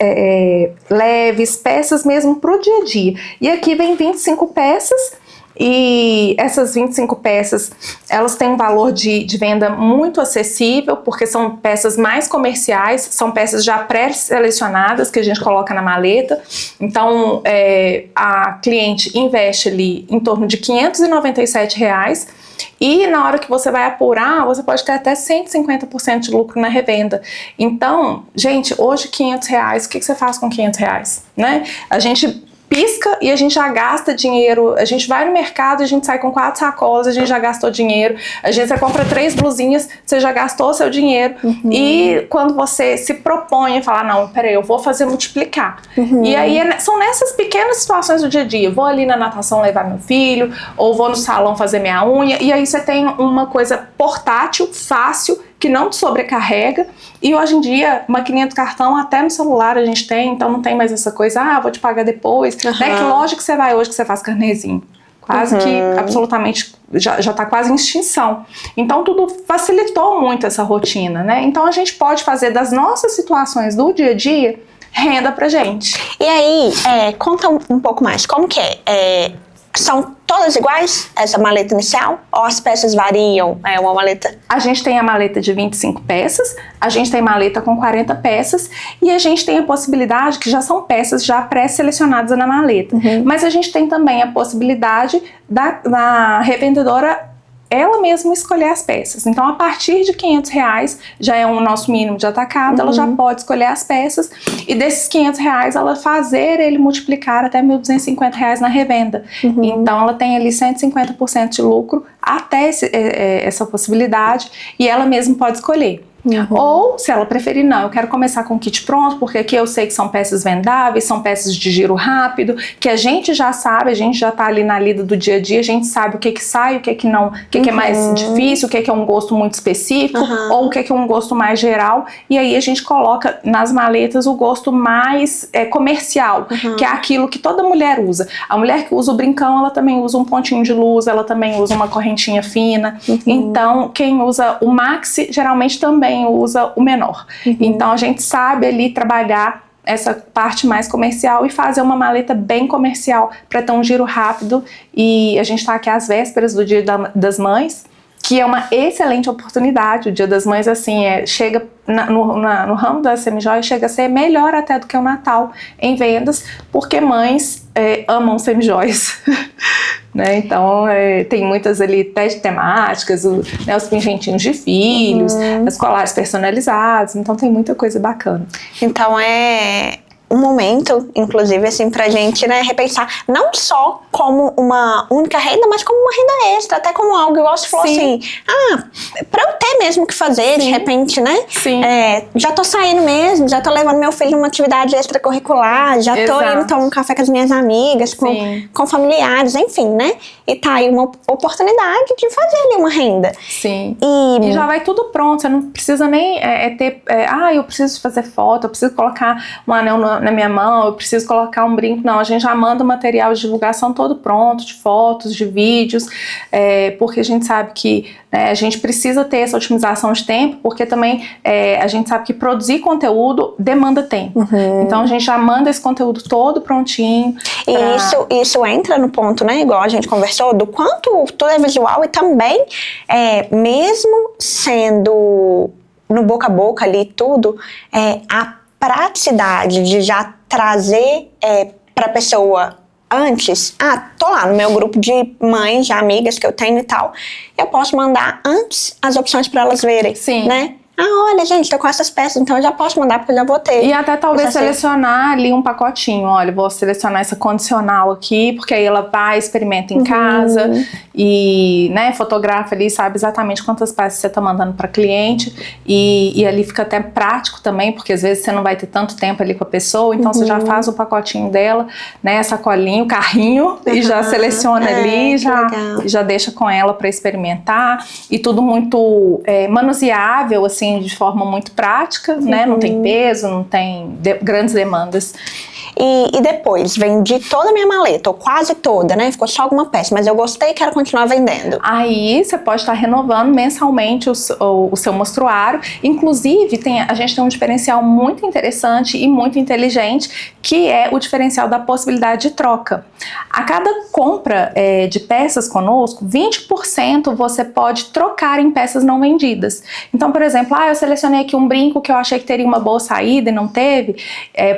leves, peças mesmo para o dia a dia. E aqui vem 25 peças. E essas 25 peças, elas têm um valor de venda muito acessível, porque são peças mais comerciais, são peças já pré-selecionadas que a gente coloca na maleta. Então, a cliente investe ali em torno de R$597, e na hora que você vai apurar, você pode ter até 150% de lucro na revenda. Então, gente, hoje R$500, o que você faz com R$500, né? A gente pisca e a gente já gasta dinheiro, a gente vai no mercado, a gente sai com 4 sacolas, a gente já gastou dinheiro, você compra 3 blusinhas, você já gastou seu dinheiro, e quando você se propõe a falar, não, peraí, eu vou fazer multiplicar, e aí são nessas pequenas situações do dia a dia, vou ali na natação levar meu filho, ou vou no salão fazer minha unha, e aí você tem uma coisa portátil, fácil, que não te sobrecarrega, e hoje em dia, maquininha do cartão até no celular a gente tem, então não tem mais essa coisa, vou te pagar depois, né? Que loja que você vai hoje que você faz carnezinho? quase que absolutamente já está quase em extinção. Então tudo facilitou muito essa rotina, né? Então a gente pode fazer das nossas situações do dia a dia renda pra gente.
E aí, conta um pouco mais, como que é? São todas iguais, essa maleta inicial? Ou as peças variam? É uma maleta...
A gente tem a maleta de 25 peças, a gente tem maleta com 40 peças e a gente tem a possibilidade, que já são peças já pré-selecionadas na maleta. Mas a gente tem também a possibilidade da revendedora ela mesma escolher as peças. Então, a partir de R$500 já é o nosso mínimo de atacado, ela já pode escolher as peças e desses R$500 ela fazer ele multiplicar até R$1.250 na revenda. Então, ela tem ali 150% de lucro até essa possibilidade e ela mesma pode escolher. Ou, se ela preferir, não, eu quero começar com o kit pronto, porque aqui eu sei que são peças vendáveis, são peças de giro rápido, que a gente já sabe, a gente já tá ali na lida do dia a dia, a gente sabe o que sai, o que não, o que é mais difícil, o que é um gosto muito específico, ou o que é um gosto mais geral, e aí a gente coloca nas maletas o gosto mais comercial, que é aquilo que toda mulher usa. A mulher que usa o brincão, ela também usa um pontinho de luz, ela também usa uma correntinha fina, então quem usa o maxi, geralmente também usa o menor. Então a gente sabe ali trabalhar essa parte mais comercial e fazer uma maleta bem comercial para ter um giro rápido. E a gente está aqui às vésperas do Dia das Mães, que é uma excelente oportunidade. O Dia das Mães, assim, chega no ramo da semijoia, chega a ser melhor até do que o Natal em vendas, porque mães amam semijoias. Né? Então, tem muitas ali temáticas, os pingentinhos de filhos, as colares personalizados, então tem muita coisa bacana.
Então, um momento, inclusive, assim, pra gente, né, repensar, não só como uma única renda, mas como uma renda extra, até como algo, igual você falou assim, pra eu ter mesmo o que fazer, de repente, né? Já tô saindo mesmo, já tô levando meu filho numa atividade extracurricular, já tô indo tomar um café com as minhas amigas, com familiares, enfim, né? E tá aí uma oportunidade de fazer ali uma renda.
E já vai tudo pronto, você não precisa nem eu preciso fazer foto, eu preciso colocar um anel na minha mão, eu preciso colocar um brinco. Não, a gente já manda o material de divulgação todo pronto, de fotos, de vídeos, porque a gente sabe que a gente precisa ter essa otimização de tempo, porque também a gente sabe que produzir conteúdo demanda tempo. Então a gente já manda esse conteúdo todo prontinho.
E isso entra no ponto, né, igual a gente conversou, do quanto tudo é visual e também, mesmo sendo no boca a boca ali tudo, a praticidade de já trazer para a pessoa antes, tô lá no meu grupo de mães, de amigas que eu tenho e tal, eu posso mandar antes as opções para elas verem, né? Olha, gente, tô com essas peças, então eu já posso mandar porque eu já vou ter.
E até talvez selecionar ali um pacotinho. Olha, vou selecionar essa condicional aqui, porque aí ela vai, experimenta em casa e, né, fotografa ali, sabe exatamente quantas peças você tá mandando para cliente. E ali fica até prático também, porque às vezes você não vai ter tanto tempo ali com a pessoa, então você já faz o pacotinho dela, né, sacolinho, o carrinho, e já seleciona ali, já deixa com ela para experimentar. E tudo muito manuseável, assim, de forma muito prática, né? Não tem peso, não tem grandes demandas.
E depois, vendi toda a minha maleta, ou quase toda, né? Ficou só alguma peça, mas eu gostei e quero continuar vendendo.
Aí você pode estar renovando mensalmente o seu mostruário. Inclusive, a gente tem um diferencial muito interessante e muito inteligente, que é o diferencial da possibilidade de troca. A cada compra de peças conosco, 20% você pode trocar em peças não vendidas. Então, por exemplo, eu selecionei aqui um brinco que eu achei que teria uma boa saída e não teve,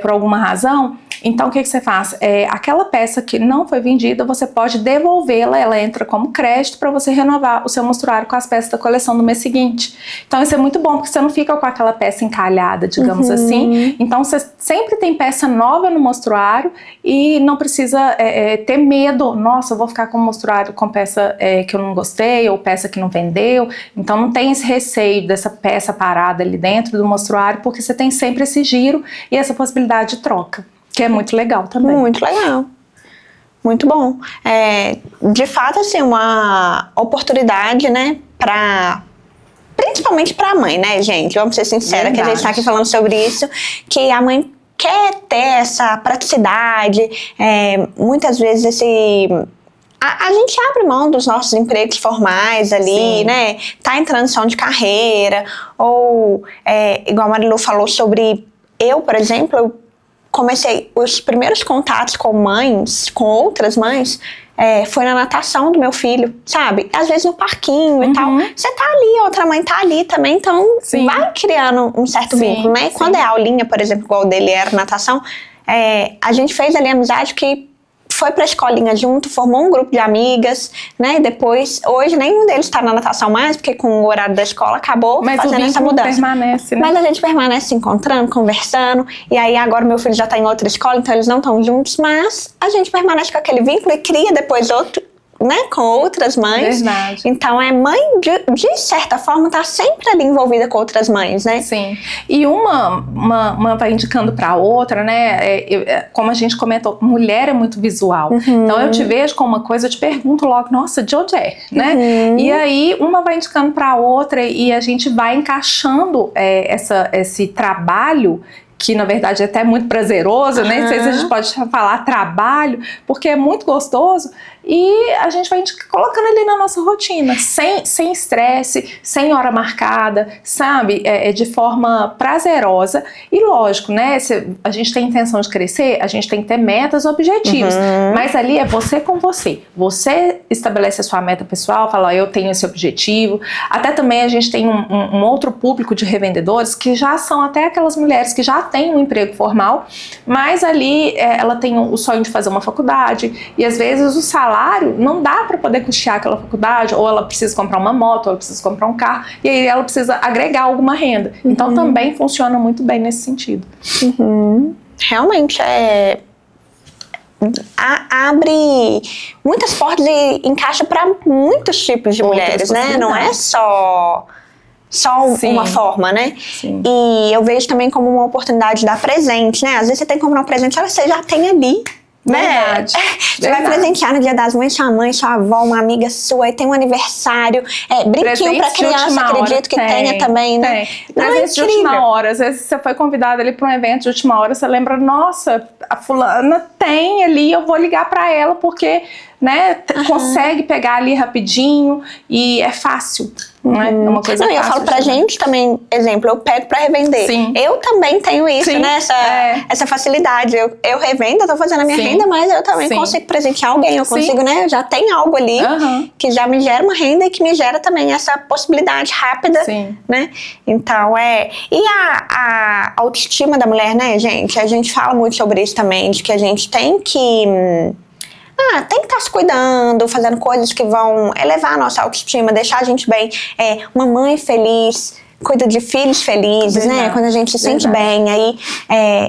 por alguma razão. Então, o que você faz? Aquela peça que não foi vendida, você pode devolvê-la, ela entra como crédito para você renovar o seu mostruário com as peças da coleção do mês seguinte. Então, isso é muito bom, porque você não fica com aquela peça encalhada, digamos assim. Então, você sempre tem peça nova no mostruário e não precisa ter medo. Nossa, eu vou ficar com o mostruário com peça que eu não gostei ou peça que não vendeu. Então, não tem esse receio dessa peça parada ali dentro do mostruário, porque você tem sempre esse giro e essa possibilidade de troca, que é muito legal também.
Muito legal. Muito bom. De fato, assim, uma oportunidade, né, principalmente pra mãe, né, gente? Vamos ser sinceros, que a gente tá aqui falando sobre isso, que a mãe quer ter essa praticidade, muitas vezes a gente abre mão dos nossos empregos formais ali,
Sim.
né? Tá em transição de carreira, ou igual a Marilu falou sobre eu, por exemplo, eu comecei os primeiros contatos com mães, com outras mães, foi na natação do meu filho, sabe? Às vezes no parquinho e tal. Você tá ali, a outra mãe tá ali também, então
Sim.
vai criando um certo vínculo, né? E quando é aulinha, por exemplo, igual o dele era natação, a gente fez ali amizade que foi pra escolinha junto, formou um grupo de amigas, né? E depois, hoje nenhum deles tá na natação mais, porque com o horário da escola acabou fazendo essa mudança.
Permanece, né?
Mas a gente permanece se encontrando, conversando, e aí agora meu filho já tá em outra escola, então eles não estão juntos, mas a gente permanece com aquele vínculo e cria depois outro, né, com outras mães.
Verdade.
Então mãe, de certa forma, tá sempre ali envolvida com outras mães, né?
Sim. E uma vai indicando pra outra, né? Como a gente comentou, mulher é muito visual. Então eu te vejo com uma coisa, eu te pergunto logo, nossa, de onde é, né? E aí uma vai indicando pra outra e a gente vai encaixando esse trabalho, que na verdade é até muito prazeroso, né? Não sei se a gente pode falar trabalho, porque é muito gostoso, e a gente vai colocando ali na nossa rotina, sem estresse, sem hora marcada, sabe? De forma prazerosa. E lógico, né? Se a gente tem intenção de crescer, a gente tem que ter metas, objetivos, mas ali é você com você. Você estabelece a sua meta pessoal, fala, eu tenho esse objetivo. Até também a gente tem um outro público de revendedores que já são até aquelas mulheres que já têm um emprego formal, mas ali ela tem o sonho de fazer uma faculdade, e às vezes o salário não dá para poder custear aquela faculdade, ou ela precisa comprar uma moto, ou ela precisa comprar um carro, e aí ela precisa agregar alguma renda. Então também funciona muito bem nesse sentido.
Realmente abre muitas portas e encaixa para muitos tipos de mulheres, né? Não é só uma forma, né?
Sim.
E eu vejo também como uma oportunidade de dar presente, né? Às vezes você tem que comprar um presente, você já tem ali, né?
Verdade.
Você vai presentear no Dia das Mães, sua mãe, sua avó, uma amiga sua, aí tem um aniversário, brinquinho pra criança, acredito que tenha também, né?
Presente de última hora, às vezes você foi convidado ali para um evento de última hora, você lembra, nossa, a fulana tem ali, eu vou ligar pra ela, porque, né, consegue pegar ali rapidinho, e é fácil. Não é uma coisa fácil.
Eu falo pra gente também, exemplo, eu pego pra revender.
Sim.
Eu também tenho isso, né? Essa facilidade. Eu revendo, eu tô fazendo a minha renda, mas eu também consigo presentear alguém. Eu consigo, né? Eu já tenho algo ali que já me gera uma renda e que me gera também essa possibilidade rápida, né? Então, E a autoestima da mulher, né, gente? A gente fala muito sobre isso também, de que a gente tem que estar se cuidando, fazendo coisas que vão elevar a nossa autoestima, deixar a gente bem. Uma mãe feliz cuida de filhos felizes, né? Quando a gente se sente bem, aí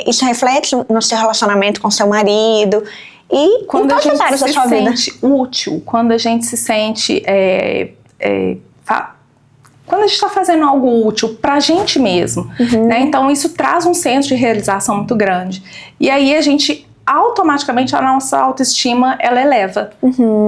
isso reflete no seu relacionamento com seu marido e
quando
em todas as áreas da sua vida.
Quando a gente se sente útil, quando a gente se sente... quando a gente está fazendo algo útil pra gente mesmo, né? Então isso traz um senso de realização muito grande. E aí automaticamente a nossa autoestima ela eleva,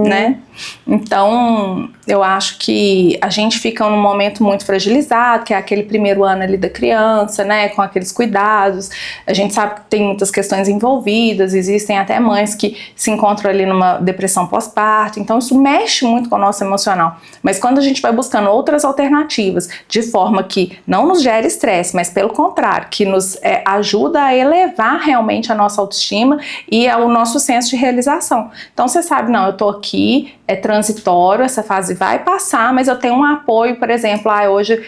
né? Então eu acho que a gente fica num momento muito fragilizado, que é aquele primeiro ano ali da criança, né, com aqueles cuidados. A gente sabe que tem muitas questões envolvidas, existem até mães que se encontram ali numa depressão pós-parto, então isso mexe muito com o nosso emocional. Mas quando a gente vai buscando outras alternativas, de forma que não nos gere estresse, mas pelo contrário, que nos ajuda a elevar realmente a nossa autoestima e o nosso senso de realização. Então você sabe, não, eu tô aqui, é transitório, essa fase vai passar, mas eu tenho um apoio, por exemplo, hoje,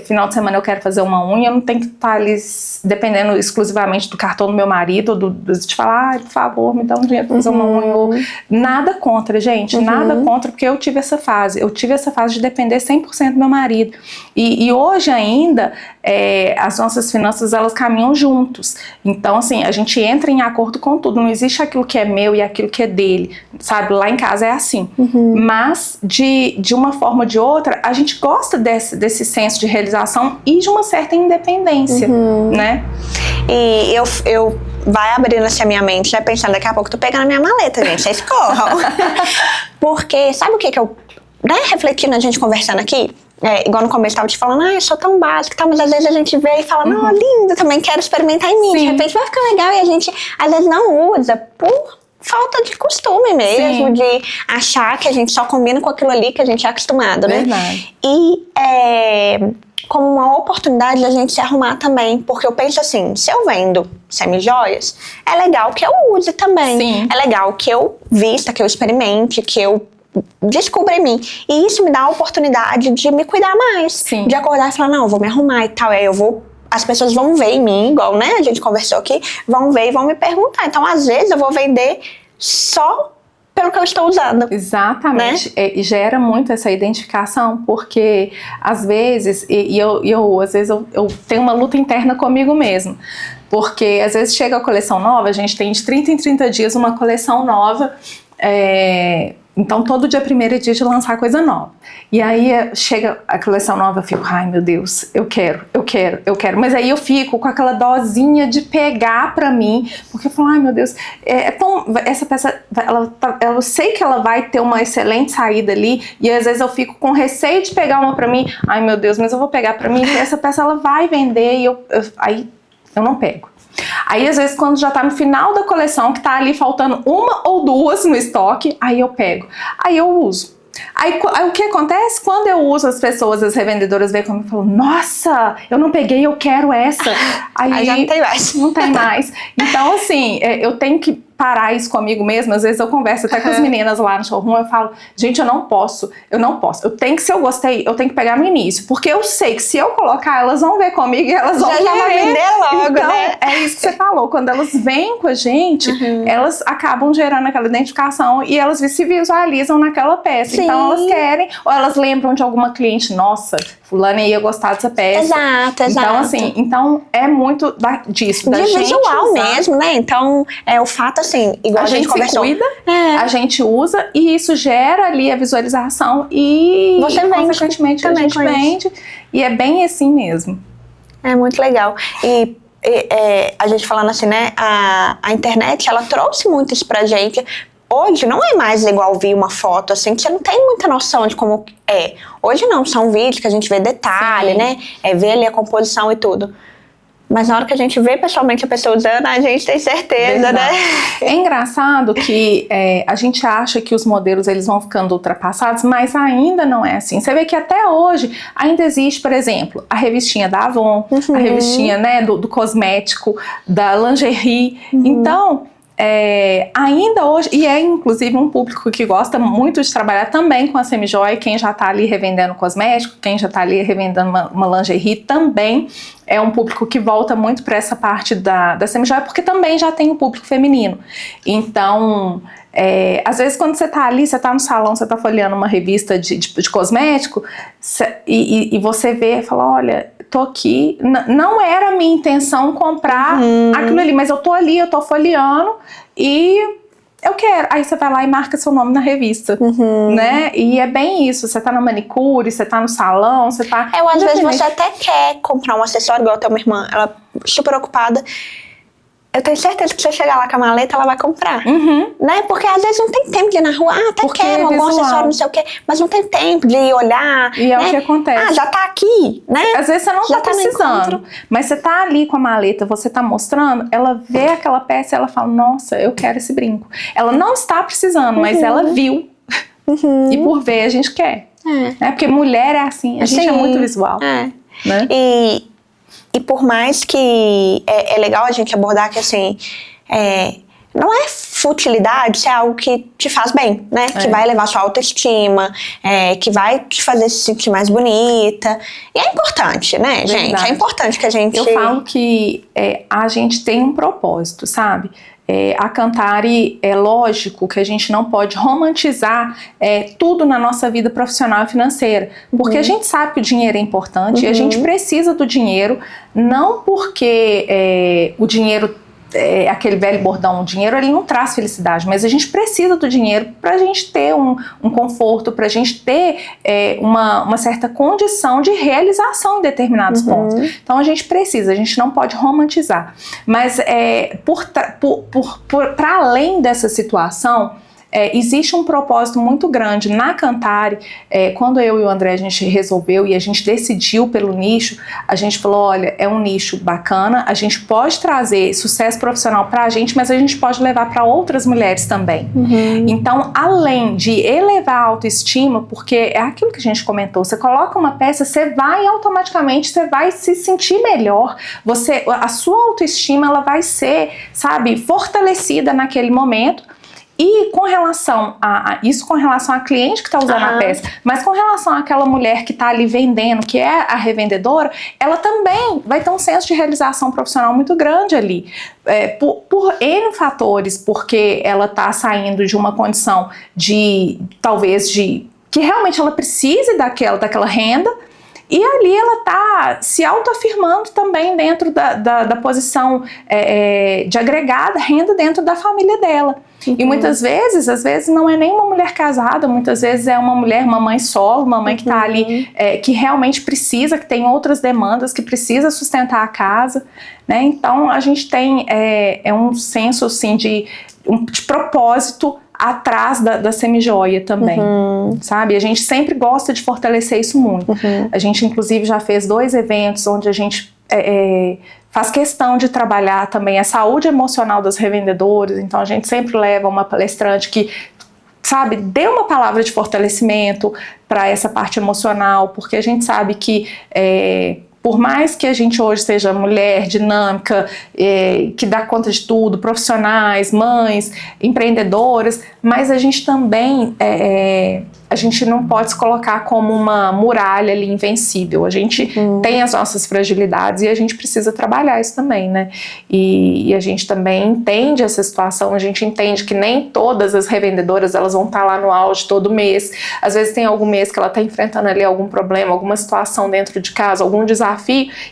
final de semana eu quero fazer uma unha, eu não tenho que estar ali dependendo exclusivamente do cartão do meu marido, de falar, por favor, me dá um dinheiro pra fazer uma unha. Nada contra, gente, nada contra, porque eu tive essa fase de depender 100% do meu marido. E hoje ainda, as nossas finanças, elas caminham juntos. Então, assim, a gente entra em acordo com tudo, não existe aquilo que é meu e aquilo que é dele, sabe? Lá em casa é assim. Mas, de uma forma ou de outra, a gente gosta desse senso de realização e de uma certa independência, né?
E eu vai abrindo assim a minha mente, né? Pensando, daqui a pouco eu tô pegando a minha maleta, gente, vocês corram. Porque, sabe o que eu... Né, refletindo, a gente conversando aqui, igual no começo eu tava te falando, eu sou tão básica, tá, mas às vezes a gente vê e fala, não, lindo, também quero experimentar em mim. De repente vai ficar legal e a gente às vezes não usa por falta de costume mesmo,
Sim.
de achar que a gente só combina com aquilo ali que a gente é acostumado, né?
Verdade.
E como uma oportunidade da gente se arrumar também, porque eu penso assim, se eu vendo semi-joias, é legal que eu use também.
Sim.
É legal que eu vista, que eu experimente, que eu descubra em mim. E isso me dá a oportunidade de me cuidar mais.
Sim.
De acordar e falar, não, eu vou me arrumar e tal. Aí eu vou... As pessoas vão ver em mim, igual, né, a gente conversou aqui, vão ver e vão me perguntar. Então, às vezes, eu vou vender só pelo que eu estou usando.
Exatamente.
Né?
E gera muito essa identificação, porque às vezes, às vezes eu tenho uma luta interna comigo mesmo. Porque às vezes chega a coleção nova, a gente tem de 30 em 30 dias uma coleção nova. Então, todo dia 1º é dia de lançar coisa nova. E aí, chega a coleção nova, eu fico, ai meu Deus, eu quero. Mas aí eu fico com aquela dosinha de pegar pra mim, porque eu falo, ai meu Deus, essa peça, eu sei que ela vai ter uma excelente saída ali, e às vezes eu fico com receio de pegar uma pra mim, ai meu Deus, mas eu vou pegar pra mim, porque essa peça ela vai vender, e aí eu não pego. Aí, às vezes, quando já tá no final da coleção, que tá ali faltando uma ou duas no estoque, aí eu pego. Aí eu uso. Aí o que acontece? Quando eu uso, as pessoas, as revendedoras vêm comigo e falam, nossa, eu não peguei, eu quero essa.
Aí já não tem mais.
Não tem mais. Então, assim, eu tenho que parar isso comigo mesma. Às vezes eu converso até com as meninas lá no showroom, eu falo, gente, eu não posso. Eu tenho que, se eu gostei, eu tenho que pegar no início. Porque eu sei que se eu colocar, elas vão ver comigo e elas vão
já vão vender logo,
então,
né?
É isso que você falou. Quando elas vêm com a gente, elas acabam gerando aquela identificação e elas se visualizam naquela peça.
Sim.
Então elas querem, ou elas lembram de alguma cliente, nossa, fulana ia gostar dessa peça.
Exato.
Então, assim, é muito disso, da
de
gente
visual
usar.
Mesmo, né? Então, o fato, assim, igual a gente conversou.
Se cuida, a gente usa e isso gera ali a visualização e
você vende,
consequentemente a gente vende. E é bem assim mesmo.
É muito legal. E a gente falando assim, né? A internet, ela trouxe muito isso pra gente. Hoje não é mais igual ver uma foto, assim, que você não tem muita noção de como é. Hoje não, são vídeos que a gente vê detalhe, né? Vê ali a composição e tudo. Mas na hora que a gente vê pessoalmente a pessoa usando, a gente tem certeza,
Verdade.
né?
É engraçado que a gente acha que os modelos eles vão ficando ultrapassados, mas ainda não é assim. Você vê que até hoje ainda existe, por exemplo, a revistinha da Avon, a revistinha, né, do cosmético, da lingerie. Então, ainda hoje, e inclusive um público que gosta muito de trabalhar também com a semi-joia, quem já tá ali revendendo cosmético, quem já tá ali revendendo uma lingerie também é um público que volta muito para essa parte da semi-joia, porque também já tem um público feminino. Então, às vezes quando você tá ali, você tá no salão, você tá folheando uma revista de cosmético, e você vê e fala, olha, tô aqui, não era a minha intenção comprar aquilo ali, mas eu tô ali, eu tô folheando e eu quero. Aí você vai lá e marca seu nome na revista, né? E é bem isso, você tá na manicure, você tá no salão, você tá...
Às vezes você até quer comprar um acessório, igual a tua irmã, ela super ocupada. Eu tenho certeza que se você chegar lá com a maleta, ela vai comprar. Né? Porque às vezes não tem tempo de ir na rua. Até
porque
quero algum acessório, não sei o quê. Mas não tem tempo de ir olhar.
E é o que acontece.
Já tá aqui, né?
Às vezes você não
já
tá precisando. Mas você tá ali com a maleta, você tá mostrando, ela vê aquela peça e ela fala, nossa, eu quero esse brinco. Ela não está precisando, mas ela viu. E por ver, a gente quer. Porque mulher é assim, a gente é muito visual. Né?
E por mais que é legal a gente abordar que, assim, não é futilidade, isso é algo que te faz bem, né? Que vai elevar sua autoestima, que vai te fazer se sentir mais bonita. E é importante, né, gente? É importante que a gente...
Eu falo que a gente tem um propósito, sabe? A Cantari, é lógico que a gente não pode romantizar tudo na nossa vida profissional e financeira, porque a gente sabe que o dinheiro é importante e a gente precisa do dinheiro, não porque o dinheiro, aquele velho bordão, o dinheiro ele não traz felicidade, mas a gente precisa do dinheiro para a gente ter um conforto, para a gente ter uma certa condição de realização em determinados pontos. Então a gente precisa, a gente não pode romantizar. Mas para além dessa situação, existe um propósito muito grande na Cantare. Quando eu e o André a gente resolveu e a gente decidiu pelo nicho, a gente falou, olha, é um nicho bacana, a gente pode trazer sucesso profissional pra gente, mas a gente pode levar para outras mulheres também. Então, além de elevar a autoestima, porque é aquilo que a gente comentou, você coloca uma peça, você vai automaticamente, você vai se sentir melhor, a sua autoestima ela vai ser, sabe, fortalecida naquele momento. E com relação isso com relação à cliente que está usando a peça, mas com relação àquela mulher que está ali vendendo, que é a revendedora, ela também vai ter um senso de realização profissional muito grande ali. Por N fatores, porque ela está saindo de uma condição talvez que realmente ela precise daquela renda, e ali ela está se autoafirmando também dentro da posição de agregada renda dentro da família dela. E muitas vezes, às vezes não é nem uma mulher casada, muitas vezes é uma mulher, uma mãe solo, uma mãe que está ali, que realmente precisa, que tem outras demandas, que precisa sustentar a casa, né? Então a gente tem um senso assim, de propósito atrás da semijoia também, sabe? A gente sempre gosta de fortalecer isso muito. A gente inclusive já fez 2 eventos onde a gente faz questão de trabalhar também a saúde emocional das revendedoras, então a gente sempre leva uma palestrante que, sabe, dê uma palavra de fortalecimento para essa parte emocional, porque a gente sabe que por mais que a gente hoje seja mulher dinâmica, que dá conta de tudo, profissionais, mães, empreendedoras, mas a gente também, a gente não pode se colocar como uma muralha ali invencível. A gente tem as nossas fragilidades e a gente precisa trabalhar isso também, né? E a gente também entende essa situação, a gente entende que nem todas as revendedoras elas vão estar lá no auge todo mês. Às vezes tem algum mês que ela está enfrentando ali algum problema, alguma situação dentro de casa, algum desafio,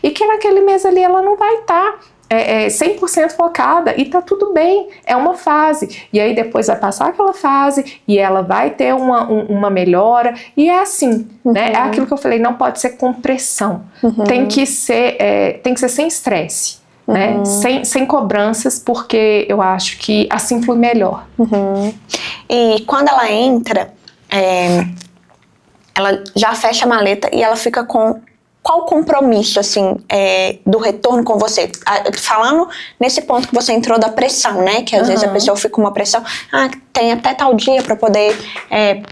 e que naquele mês ali ela não vai estar 100% focada, e tá tudo bem, é uma fase, e aí depois vai passar aquela fase e ela vai ter uma melhora, e é assim, né? É aquilo que eu falei, não pode ser com pressão, tem que ser sem estresse, né? Sem cobranças, porque eu acho que assim flui melhor.
E quando ela entra, ela já fecha a maleta e ela fica com qual o compromisso, assim, do retorno com você? Falando nesse ponto que você entrou da pressão, né? Que às vezes a pessoa fica com uma pressão, tem até tal dia para poder...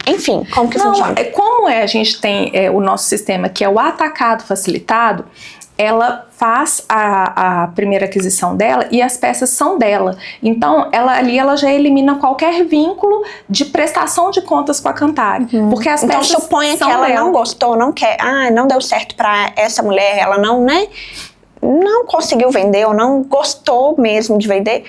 enfim, como que funciona?
Como a gente tem o nosso sistema, que é o atacado facilitado, ela faz a primeira aquisição dela e as peças são dela. Então, ela já elimina qualquer vínculo de prestação de contas com a Cantare. Porque as peças
então, suponha que ela não gostou, não quer, não deu certo para essa mulher, ela não, né, não conseguiu vender ou não gostou mesmo de vender.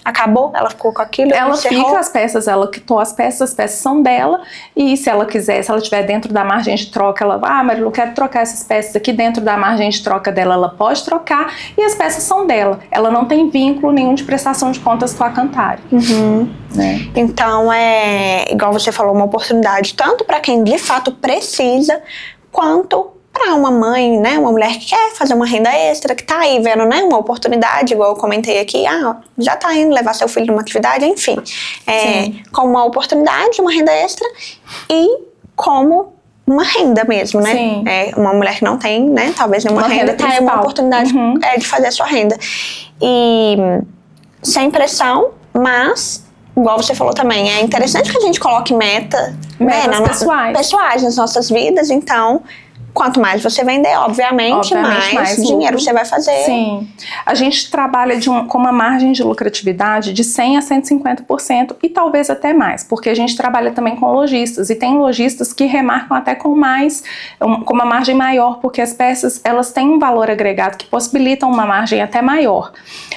Acabou, ela ficou com aquilo,
ela fica as peças, ela quitou as peças são dela, e se ela quiser, se ela estiver dentro da margem de troca, ela vai, Marilu, eu quero trocar essas peças aqui dentro da margem de troca dela, ela pode trocar, e as peças são dela, ela não tem vínculo nenhum de prestação de contas com a Cantare. Né?
Então igual você falou, uma oportunidade tanto para quem de fato precisa, quanto para uma mãe, né, uma mulher que quer fazer uma renda extra, que tá aí vendo, né, uma oportunidade, igual eu comentei aqui, já tá indo levar seu filho numa atividade, enfim, como uma oportunidade, uma renda extra, e como uma renda mesmo, né?
Sim.
Uma mulher que não tem, né, talvez nenhuma renda, tá aí uma oportunidade de fazer a sua renda. E sem pressão, mas... igual você falou também, é interessante que a gente coloque metas pessoais nas nossas vidas, então... quanto mais você vender, obviamente mais dinheiro você vai fazer.
Sim. A gente trabalha com uma margem de lucratividade de 100% a 150% e talvez até mais, porque a gente trabalha também com lojistas, e tem lojistas que remarcam até com uma margem maior, porque as peças elas têm um valor agregado que possibilitam uma margem até maior.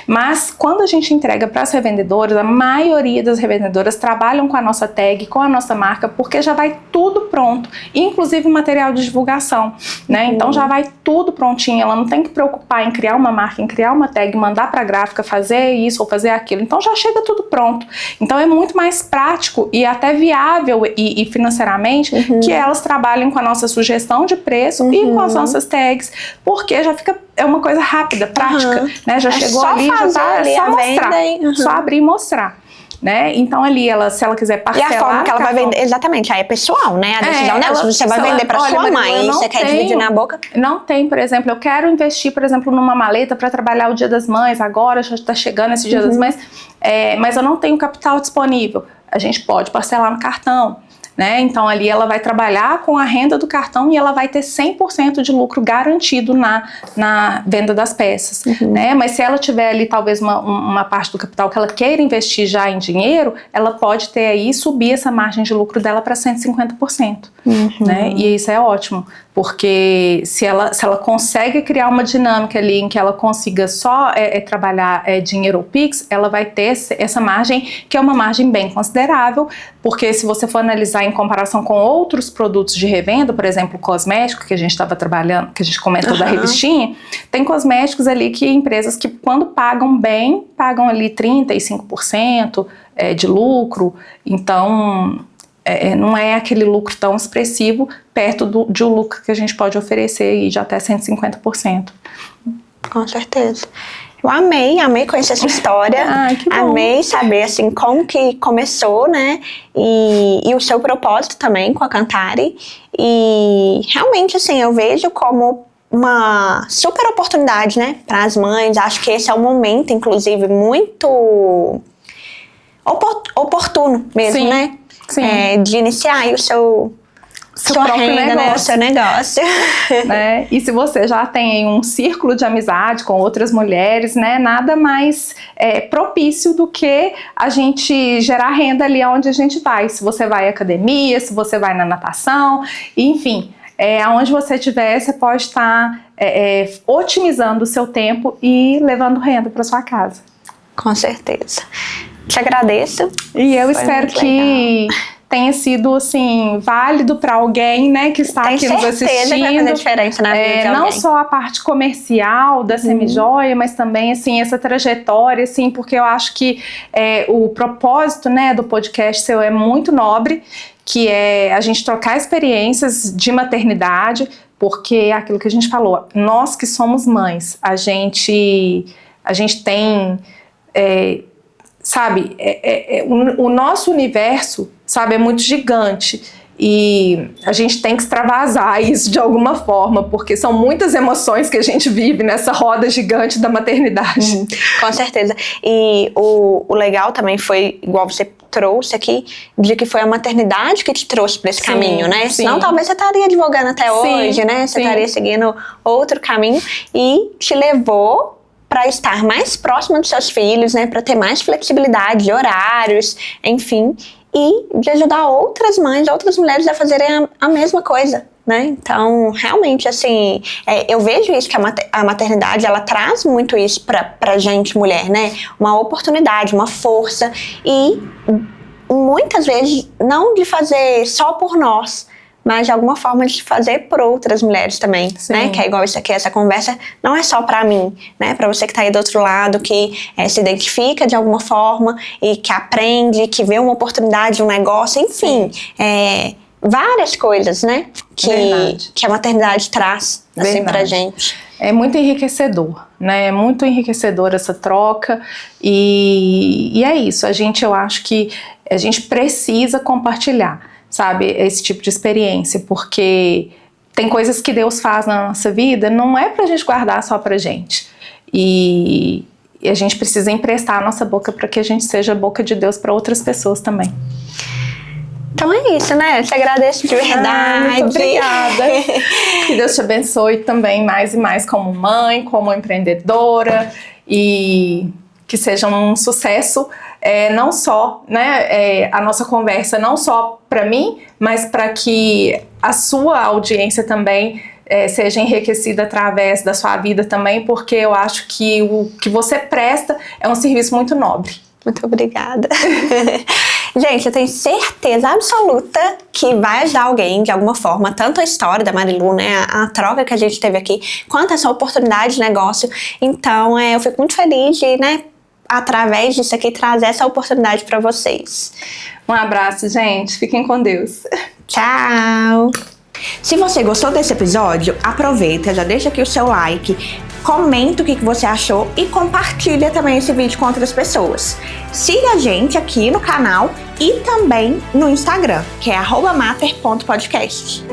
Mas quando a gente entrega para as revendedoras, a maioria das revendedoras trabalham com a nossa tag, com a nossa marca, porque já vai tudo pronto, inclusive material de divulgação. Né? Então já vai tudo prontinho, ela não tem que preocupar em criar uma marca, em criar uma tag, mandar para a gráfica fazer isso ou fazer aquilo, então já chega tudo pronto. Então é muito mais prático e até viável e financeiramente que elas trabalhem com a nossa sugestão de preço e com as nossas tags, porque já fica, uma coisa rápida, prática, né? Já chegou ali, já tá, é só mostrar, só abrir e mostrar. né? Então ali, se ela quiser parcelar...
E a forma que ela vai vender, exatamente, aí é pessoal, né? A decisão dela, se você vai vender pra sua mãe e você quer dividir na boca...
Não tem, por exemplo, eu quero investir, por exemplo, numa maleta para trabalhar o Dia das Mães, agora já está chegando esse Dia das Mães, mas eu não tenho capital disponível. A gente pode parcelar no cartão, né? Então ali ela vai trabalhar com a renda do cartão e ela vai ter 100% de lucro garantido na venda das peças, né? Mas se ela tiver ali talvez uma parte do capital que ela queira investir já em dinheiro, ela pode ter aí, subir essa margem de lucro dela para 150%, né? E isso é ótimo, porque se ela consegue criar uma dinâmica ali em que ela consiga só trabalhar dinheiro ou Pix, ela vai ter essa margem, que é uma margem bem considerável, porque se você for analisar em comparação com outros produtos de revenda, por exemplo, cosmético, que a gente estava trabalhando, que a gente comentou da revistinha, tem cosméticos ali que empresas que quando pagam bem, pagam ali 35% de lucro, então... não é aquele lucro tão expressivo perto de um lucro que a gente pode oferecer aí de até 150%.
Com certeza. Eu amei conhecer essa história.
Que bom.
Amei saber, assim, como que começou, né? E o seu propósito também com a Cantare. E realmente, assim, eu vejo como uma super oportunidade, né? Para as mães. Acho que esse é um momento, inclusive, muito oportuno mesmo,
Sim.
né?
Sim.
De iniciar aí sua renda, né? O seu negócio.
Né? E se você já tem um círculo de amizade com outras mulheres, né? Nada mais propício do que a gente gerar renda ali onde a gente vai. Se você vai à academia, se você vai na natação, enfim, aonde você estiver, você pode estar otimizando o seu tempo e levando renda para sua casa.
Com certeza. Te agradeço.
E eu espero que tenha sido, assim, válido para alguém, né, que está aqui nos assistindo.
Tenho certeza que vai fazer diferença na vida de alguém.
Não só a parte comercial da Semijoia, mas também, assim, essa trajetória, assim, porque eu acho que o propósito, né, do podcast seu é muito nobre, que é a gente trocar experiências de maternidade, porque é aquilo que a gente falou, nós que somos mães, a gente tem... sabe, o nosso universo, sabe, é muito gigante e a gente tem que extravasar isso de alguma forma, porque são muitas emoções que a gente vive nessa roda gigante da maternidade.
Com certeza. E o legal também foi, igual você trouxe aqui, de que foi a maternidade que te trouxe para esse caminho, né?
Sim.
Senão talvez você estaria advogando até hoje, né? Você estaria seguindo outro caminho e te levou para estar mais próxima dos seus filhos, né, para ter mais flexibilidade de horários, enfim, e de ajudar outras mães, outras mulheres a fazerem a mesma coisa, né? Então, realmente, assim, eu vejo isso, que a maternidade, ela traz muito isso pra gente, mulher, né? Uma oportunidade, uma força e muitas vezes não de fazer só por nós, mas de alguma forma de fazer por outras mulheres também, né? Que é igual isso aqui, essa conversa não é só pra mim, né? Pra você que tá aí do outro lado, que se identifica de alguma forma e que aprende, que vê uma oportunidade, um negócio, enfim, várias coisas, né? Que a maternidade traz, assim, pra gente.
É muito enriquecedor, né? É muito enriquecedor essa troca e é isso, eu acho que a gente precisa compartilhar, sabe, esse tipo de experiência, porque tem coisas que Deus faz na nossa vida, não é pra gente guardar só pra gente. E a gente precisa emprestar a nossa boca para que a gente seja a boca de Deus para outras pessoas também.
Então é isso, né? Eu te agradeço de verdade.
Muito obrigada. Que Deus te abençoe também mais e mais como mãe, como empreendedora, e que seja um sucesso, não só, né, a nossa conversa, não só para mim, mas para que a sua audiência também seja enriquecida através da sua vida também, porque eu acho que o que você presta é um serviço muito nobre.
Muito obrigada. Gente, eu tenho certeza absoluta que vai ajudar alguém de alguma forma, tanto a história da Marilu, né, a troca que a gente teve aqui, quanto essa oportunidade de negócio. Então, eu fico muito feliz de, né, através disso aqui, trazer essa oportunidade para vocês.
Um abraço, gente. Fiquem com Deus.
Tchau! Se você gostou desse episódio, aproveita, já deixa aqui o seu like, comenta o que você achou e compartilha também esse vídeo com outras pessoas. Siga a gente aqui no canal e também no Instagram, que é @mater.podcast.